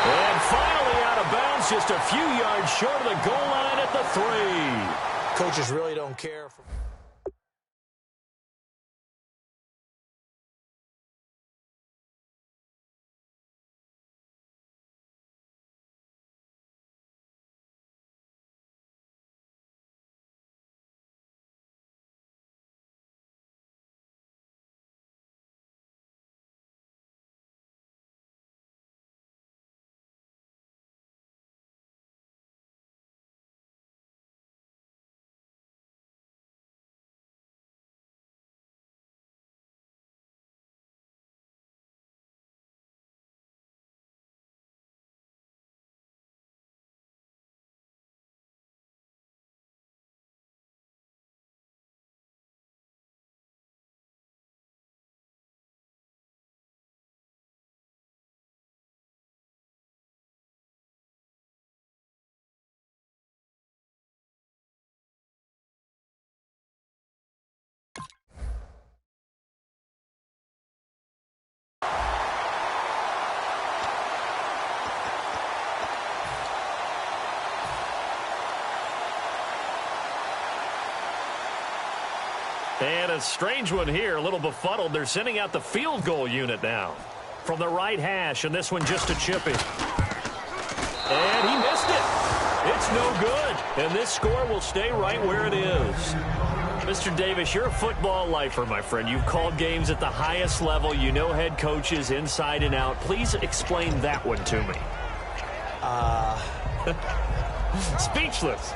And finally out of bounds, just a few yards short of the goal line at the 3. Coaches really don't care. And a strange one here, a little befuddled. They're sending out the field goal unit now from the right hash, and this one just a chippy. And he missed it. It's no good. And this score will stay right where it is. Mr. Davis, you're a football lifer, my friend. You've called games at the highest level. You know head coaches inside and out. Please explain that one to me. Speechless.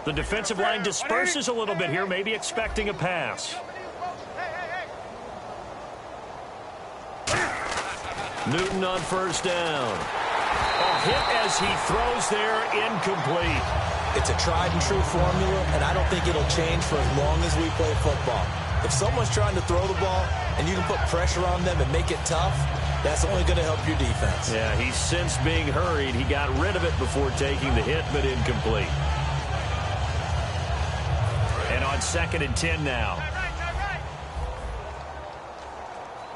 The defensive line disperses a little bit here, maybe expecting a pass. Newton on first down. A hit as he throws there, incomplete. It's a tried-and-true formula, and I don't think it'll change for as long as we play football. If someone's trying to throw the ball and you can put pressure on them and make it tough, that's only going to help your defense. Yeah, he's since being hurried. He got rid of it before taking the hit, but incomplete. And on 2nd and 10 now.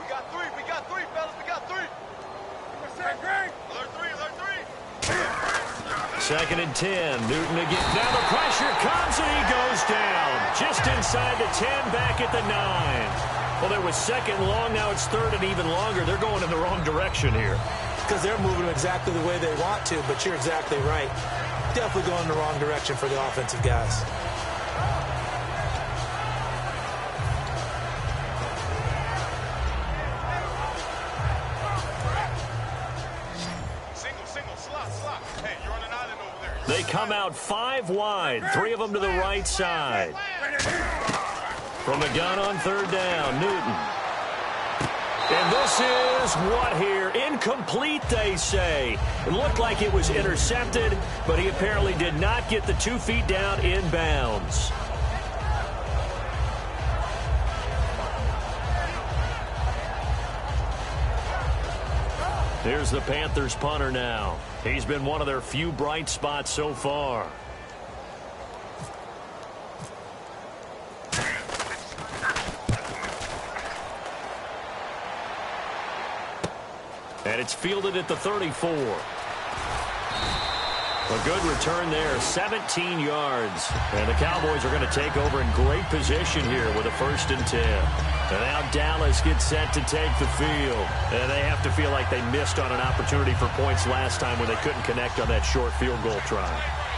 We got three, fellas. We got three. Alert three. 2nd and 10. Newton again. Now the pressure comes and he goes down. Just inside the 10, back at the 9. Well, there was 2nd long. Now it's 3rd and even longer. They're going in the wrong direction here. Because they're moving exactly the way they want to, but you're exactly right. Definitely going in the wrong direction for the offensive guys. Slot. Hey, you're on an island over there. They come out 5 wide. 3 of them to the right side. From the gun on 3rd down, Newton. And this is what here? Incomplete, they say. It looked like it was intercepted, but he apparently did not get the 2 feet down in bounds. Here's the Panthers punter now. He's been one of their few bright spots so far. And it's fielded at the 34. A good return there, 17 yards. And the Cowboys are going to take over in great position here with a 1st and 10. And now Dallas gets set to take the field. And they have to feel like they missed on an opportunity for points last time when they couldn't connect on that short field goal try.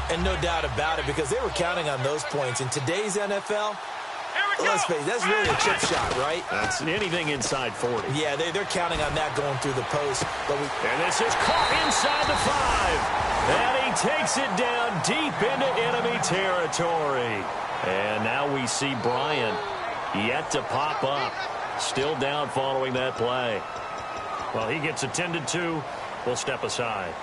And no doubt about it, because they were counting on those points. In today's NFL, let's face it, that's really a chip shot, right? That's anything inside 40. Yeah, they're counting on that going through the post. And this is caught inside the 5. And he takes it down deep into enemy territory. And now we see Bryant yet to pop up. Still down following that play. Well, he gets attended to. We'll step aside.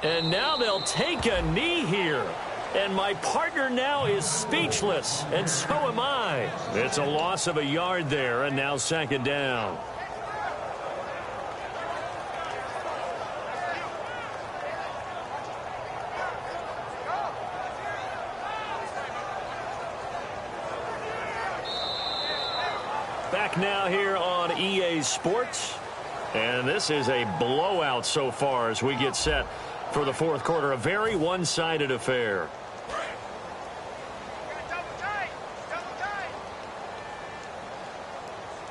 And now they'll take a knee here. And my partner now is speechless, and so am I. It's a loss of a yard there, and now 2nd down. Back now here on EA Sports. And this is a blowout so far as we get set for the 4th quarter. A very one-sided affair.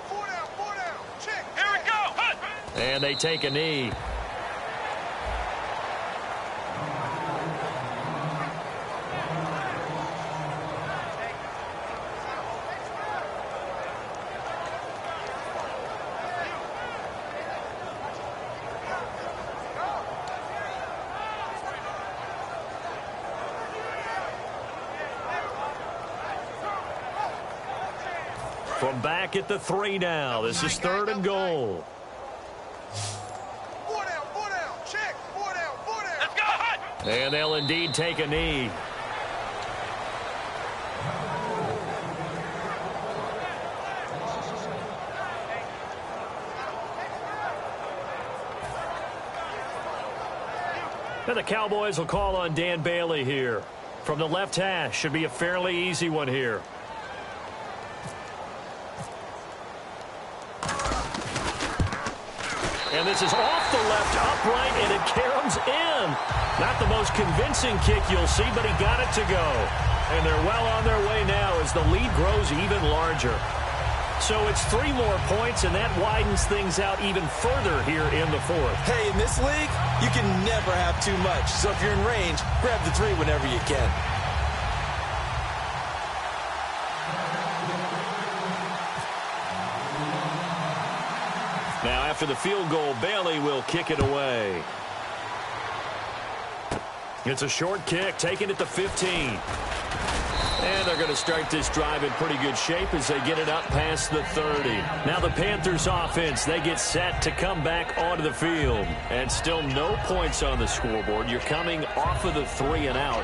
Four down. Check. Here we go. And they take a knee. From back at the 3 now. This is 3rd and goal. Four down. Check. Four down. Let's go. And they'll indeed take a knee. And the Cowboys will call on Dan Bailey here. From the left hash, should be a fairly easy one here. And this is off the left upright, and it caroms in. Not the most convincing kick you'll see, but he got it to go. And they're well on their way now as the lead grows even larger. So it's 3 more points, and that widens things out even further here in the 4th. Hey, in this league, you can never have too much. So if you're in range, grab the 3 whenever you can. after the field goal. Bailey will kick it away. It's a short kick, taken at the 15. And they're going to start this drive in pretty good shape as they get it up past the 30. Now the Panthers offense, they get set to come back onto the field. And still no points on the scoreboard. You're coming off of the 3 and out.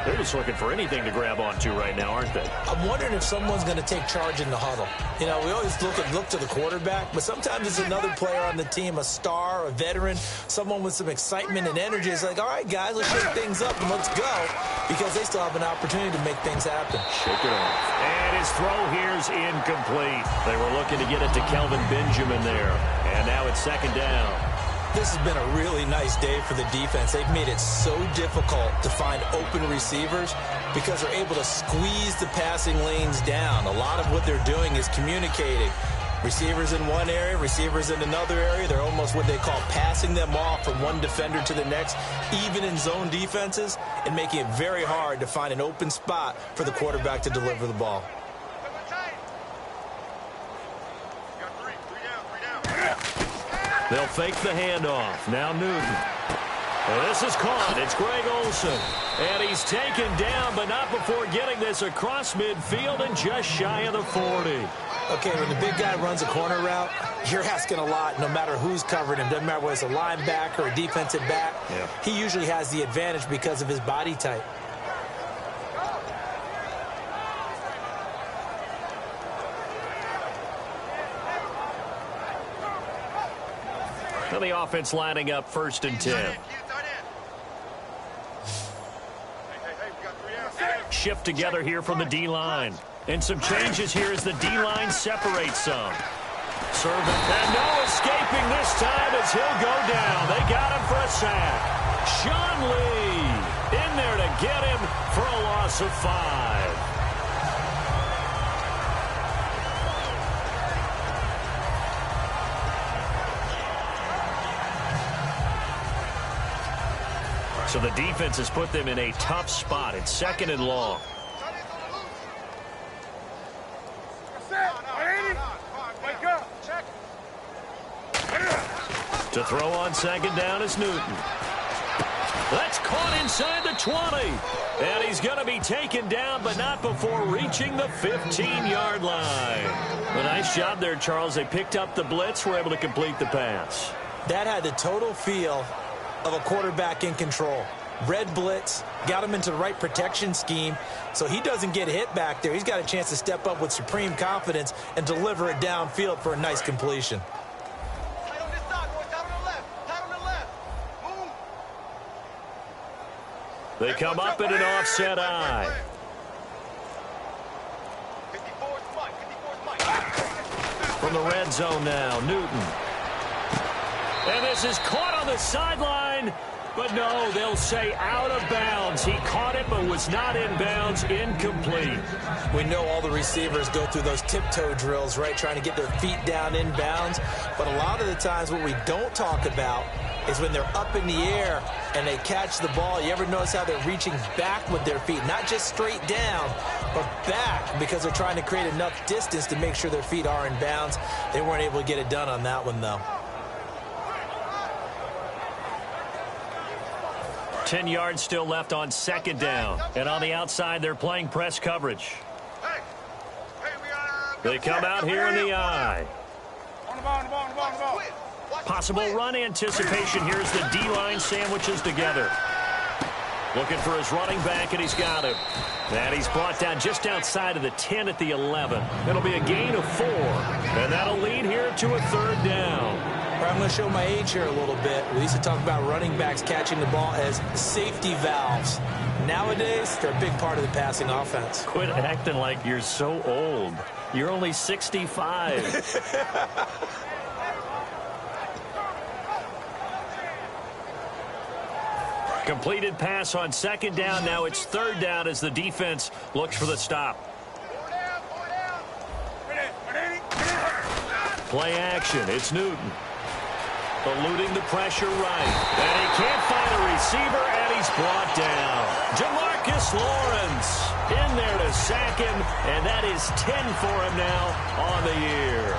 They're just looking for anything to grab onto right now, aren't they? I'm wondering if someone's going to take charge in the huddle. You know, we always look to the quarterback, but sometimes it's another player on the team, a star, a veteran, someone with some excitement and energy. It's like, all right, guys, let's shake things up and let's go, because they still have an opportunity to make things happen. Shake it off. And his throw here's incomplete. They were looking to get it to Kelvin Benjamin there. And now it's second down. This has been a really nice day for the defense. They've made it so difficult to find open receivers because they're able to squeeze the passing lanes down. A lot of what they're doing is communicating. Receivers in one area, receivers in another area. They're almost what they call passing them off from one defender to the next, even in zone defenses, and making it very hard to find an open spot for the quarterback to deliver the ball. They'll fake the handoff. Now Newton. And this is caught. It's Greg Olsen. And he's taken down, but not before getting this across midfield and just shy of the 40. Okay, when the big guy runs a corner route, you're asking a lot no matter who's covering him. Doesn't matter whether it's a linebacker or a defensive back. Yeah. He usually has the advantage because of his body type. Now the offense lining up 1st and 10. Shift together here from the D-line. And some changes here as the D-line separates some. Servant. And no escaping this time as he'll go down. They got him for a sack. Sean Lee in there to get him for a loss of 5. So the defense has put them in a tough spot. It's 2nd and long. To throw on 2nd down is Newton. That's caught inside the 20. And he's going to be taken down, but not before reaching the 15-yard line. A nice job there, Charles. They picked up the blitz, were able to complete the pass. That had the total feel of a quarterback in control. Red blitz, got him into the right protection scheme, so he doesn't get hit back there. He's got a chance to step up with supreme confidence and deliver it downfield for a nice completion. They come up in an offset eye. From the red zone now, Newton. And this is caught on the sideline. But no, they'll say out of bounds. He caught it but was not in bounds. Incomplete. We know all the receivers go through those tiptoe drills, right, trying to get their feet down in bounds. But a lot of the times what we don't talk about is when they're up in the air and they catch the ball. You ever notice how they're reaching back with their feet? Not just straight down, but back, because they're trying to create enough distance to make sure their feet are in bounds. They weren't able to get it done on that one, though. 10 yards still left on 2nd down. And on the outside, they're playing press coverage. They come out here in the eye. Possible run anticipation. Here's the D-line sandwiches together. Looking for his running back, and he's got him. And he's brought down just outside of the 10 at the 11. It'll be a gain of 4. And that'll lead here to a 3rd down. I'm going to show my age here a little bit. We used to talk about running backs catching the ball as safety valves. Nowadays, they're a big part of the passing offense. Quit acting like you're so old. You're only 65. Completed pass on 2nd down. Now it's 3rd down as the defense looks for the stop. Play action. It's Newton. Eluding the pressure right. And he can't find a receiver, and he's brought down. Jamarcus Lawrence in there to sack him, and that is 10 for him now on the year.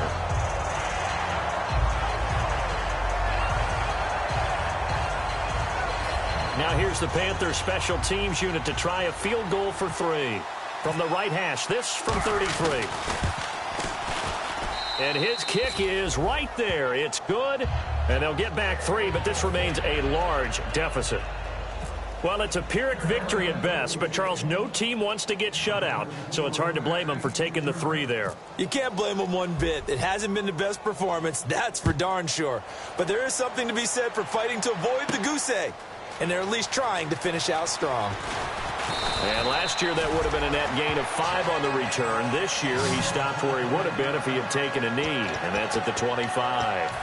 Now here's the Panthers special teams unit to try a field goal for 3. From the right hash, this from 33. And his kick is right there. It's good, and they'll get back 3, but this remains a large deficit. Well, it's a Pyrrhic victory at best, but, Charles, no team wants to get shut out, so it's hard to blame them for taking the 3 there. You can't blame them one bit. It hasn't been the best performance, that's for darn sure. But there is something to be said for fighting to avoid the goose egg, and they're at least trying to finish out strong. And last year, that would have been a net gain of 5 on the return. This year, he stopped where he would have been if he had taken a knee, and that's at the 25.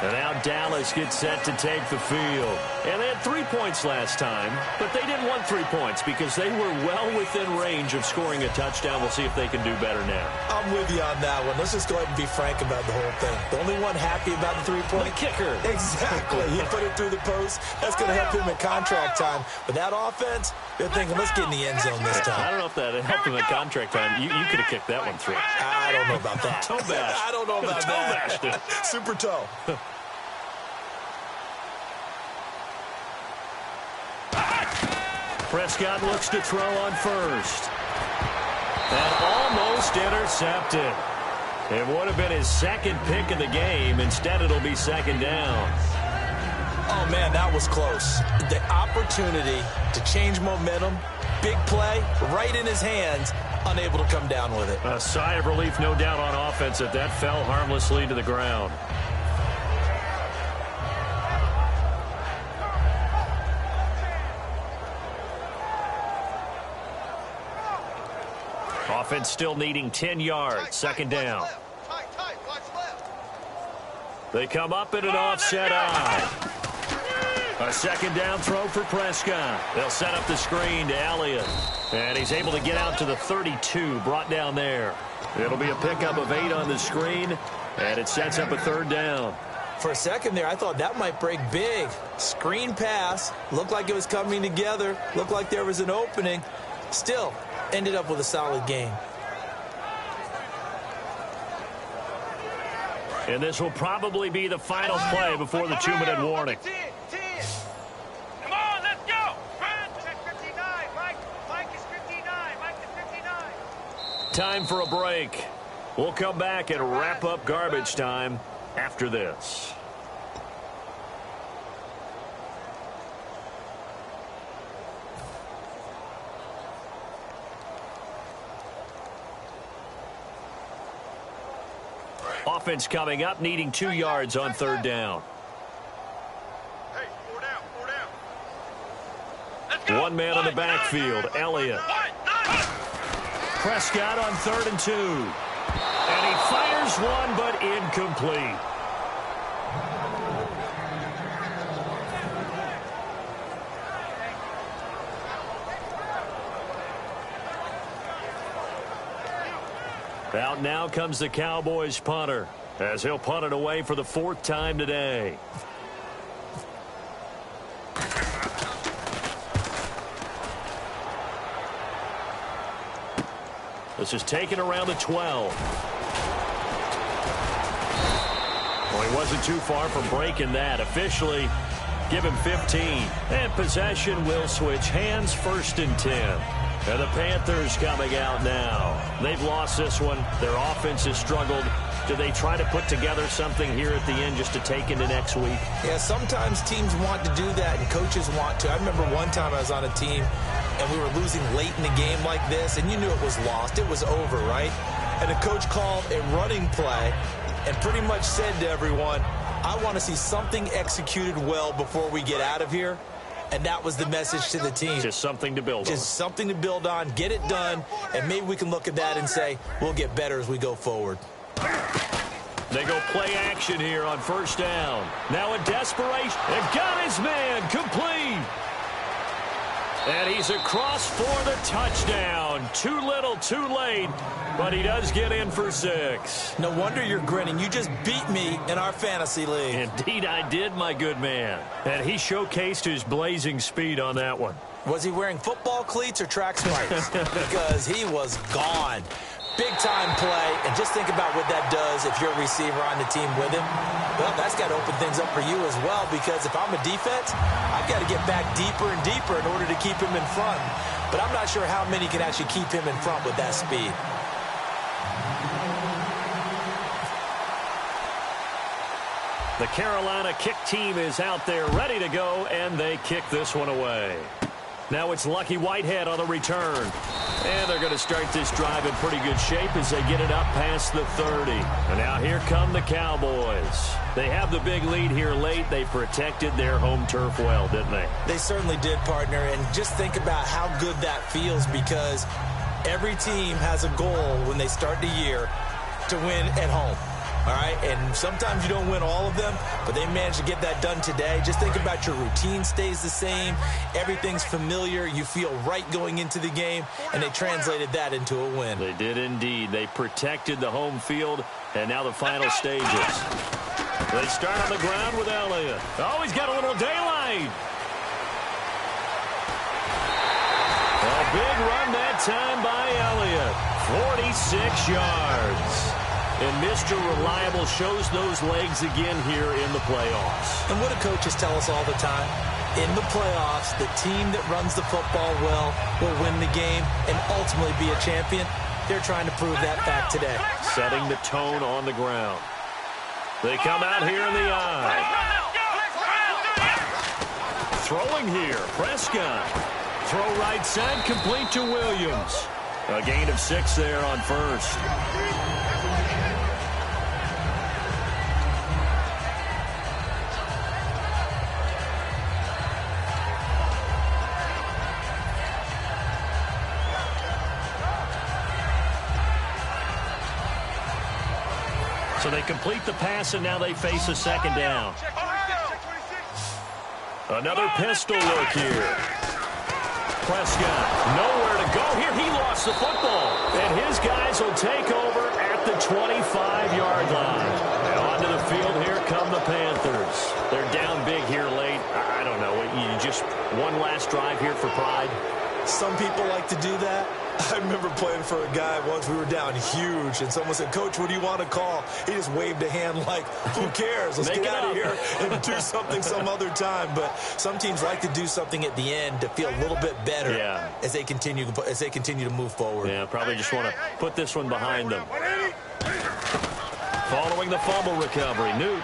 And now Dallas gets set to take the field. And they had 3 points last time, but they didn't want 3 points because they were well within range of scoring a touchdown. We'll see if they can do better now. I'm with you on that one. Let's just go ahead and be frank about the whole thing. The only one happy about the 3-point? The kicker. Exactly. He put it through the post. That's going to help him at contract time. But that offense, they're thinking, let's get in the end zone this time. I don't know if that helped him at contract time. You could have kicked that one through. I don't know about that. Toe bash. I don't know about toe that. Bashed it. Super toe. Prescott looks to throw on first. And almost intercepted. It would have been his second pick of the game. Instead, it'll be second down. Oh, man, that was close. The opportunity to change momentum, big play, right in his hands, unable to come down with it. A sigh of relief, no doubt, on offense that fell harmlessly to the ground. Offense still needing 10 yards. Second down. They come up in an offset eye. A second down throw for Prescott. They'll set up the screen to Elliott. And he's able to get out to the 32, brought down there. It'll be a pickup of 8 on the screen, and it sets up a third down. For a second there, I thought that might break big. Screen pass. Looked like it was coming together. Looked like there was an opening. Still, ended up with a solid game. And this will probably be the final play before the 2-minute warning. Come on, let's go. Check 59. Mike is 59. Mike is 59. Time for a break. We'll come back and wrap up garbage time after this. Offense coming up, needing 2 yards on third down. Hey, 4 down, 4 down. Let's go. One man on the backfield, Elliott. Prescott on 3rd and 2. And he fires one, but incomplete. Out now comes the Cowboys punter, as he'll punt it away for the 4th time today. This is taken around the 12. Well, he wasn't too far from breaking that. Officially, give him 15. And possession will switch hands, 1st and 10. And the Panthers coming out now. They've lost this one. Their offense has struggled. Do they try to put together something here at the end just to take into next week? Yeah, sometimes teams want to do that and coaches want to. I remember one time I was on a team and we were losing late in the game like this, and you knew it was lost. It was over, right? And the coach called a running play and pretty much said to everyone, I want to see something executed well before we get out of here. And that was the message to the team. Just something to build on. Just something to build on, get it done, and maybe we can look at that and say, we'll get better as we go forward. They go play action here on 1st down. Now in desperation, and got his man, complete. And he's across for the touchdown. Too little, too late, but he does get in for 6. No wonder you're grinning. You just beat me in our fantasy league. Indeed I did, my good man. And he showcased his blazing speed on that one. Was he wearing football cleats or track spikes? Because he was gone. Big-time play, and just think about what that does if you're a receiver on the team with him. Well, that's got to open things up for you as well, because if I'm a defense, I've got to get back deeper and deeper in order to keep him in front. But I'm not sure how many can actually keep him in front with that speed. The Carolina kick team is out there ready to go, and they kick this one away. Now it's Lucky Whitehead on the return. And they're going to start this drive in pretty good shape as they get it up past the 30. And now here come the Cowboys. They have the big lead here late. They protected their home turf well, didn't they? They certainly did, partner. And just think about how good that feels, because every team has a goal when they start the year to win at home. All right, and sometimes you don't win all of them, but they managed to get that done today. Just think about your routine stays the same. Everything's familiar. You feel right going into the game, and they translated that into a win. They did indeed. They protected the home field, and now the final stages. They start on the ground with Elliott. Oh, he's got a little daylight. A big run that time by Elliott. 46 yards. And Mr. Reliable shows those legs again here in the playoffs. And what do coaches tell us all the time? In the playoffs, the team that runs the football well will win the game and ultimately be a champion. They're trying to prove that fact today. Setting the tone on the ground. They come out here in the eye. Throwing here, Prescott. Throw right side, complete to Williams. A gain of 6 there on first. So they complete the pass, and now they face a second down. Another pistol look here. Prescott, nowhere to go here. He lost the football. And his guys will take over at the 25-yard line. And onto the field, here come the Panthers. They're down big here late. I don't know. You just one last drive here for pride. Some people like to do that. I remember playing for a guy once. We were down huge, and someone said, "Coach, what do you want to call?" He just waved a hand like, "Who cares? Let's get out of here and do something some other time." But some teams like to do something at the end to feel a little bit better as they continue to move forward. Yeah, probably just want to put this one behind them. Following the fumble recovery, Newton.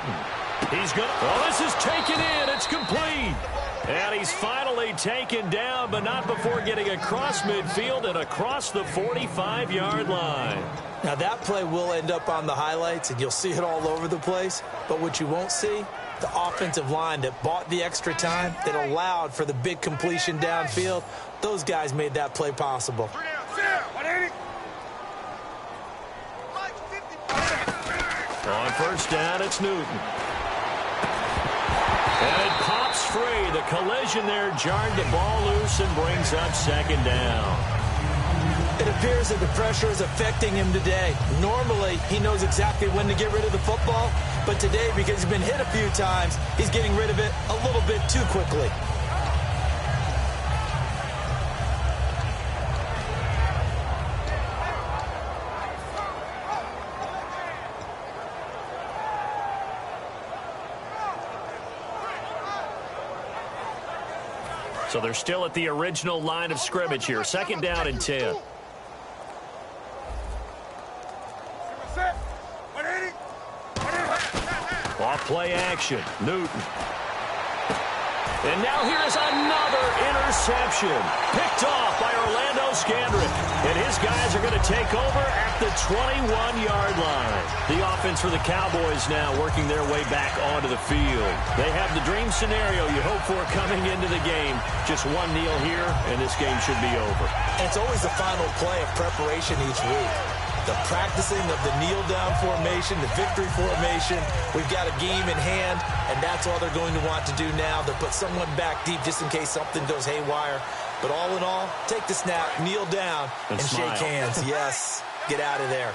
He's good. Oh, this is taken in. It's complete. And he's finally taken down, but not before getting across midfield and across the 45-yard line. Now, that play will end up on the highlights, and you'll see it all over the place. But what you won't see, the offensive line that bought the extra time, that allowed for the big completion downfield, those guys made that play possible. On first down, it's Newton. And it pops free. The collision there jarred the ball loose and brings up second down. It appears that the pressure is affecting him today. Normally, he knows exactly when to get rid of the football, but today, because he's been hit a few times, he's getting rid of it a little bit too quickly. So they're still at the original line of scrimmage here. Second down and 10. Off play action. Newton. And now here's another interception. Picked off by Orlando Scandrick. And his guys are going to take over at the 21-yard line. The offense for the Cowboys now working their way back onto the field. They have the dream scenario you hope for coming into the game. Just one kneel here, and this game should be over. And it's always the final play of preparation each week. The practicing of the kneel-down formation, the victory formation. We've got a game in hand, and that's all they're going to want to do now. They'll put someone back deep just in case something goes haywire. But all in all, take the snap, kneel down, and shake hands. Yes, get out of there.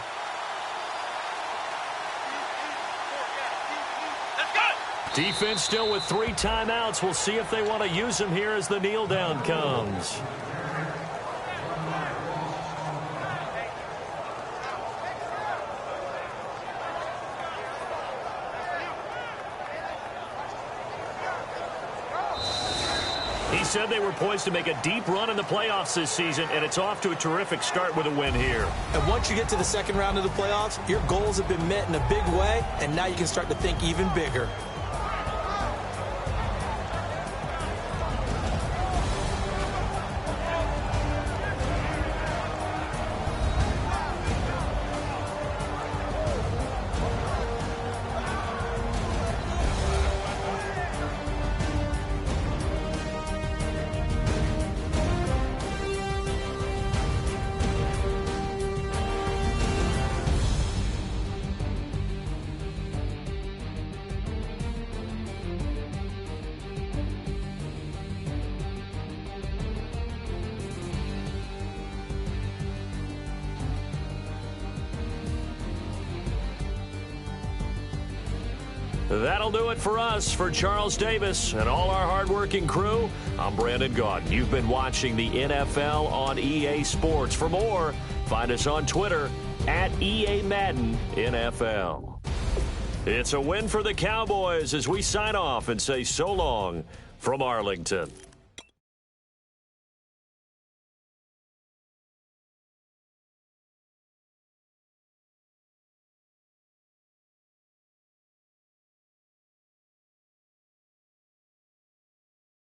Defense still with 3 timeouts. We'll see if they want to use them here as the kneel-down comes. said they were poised to make a deep run in the playoffs this season, and it's off to a terrific start with a win here. And once you get to the second round of the playoffs, your goals have been met in a big way, and now you can start to think even bigger. That'll do it for us. For Charles Davis and all our hardworking crew, I'm Brandon Gaudin. You've been watching the NFL on EA Sports. For more, find us on Twitter at EA Madden NFL. It's a win for the Cowboys as we sign off and say so long from Arlington.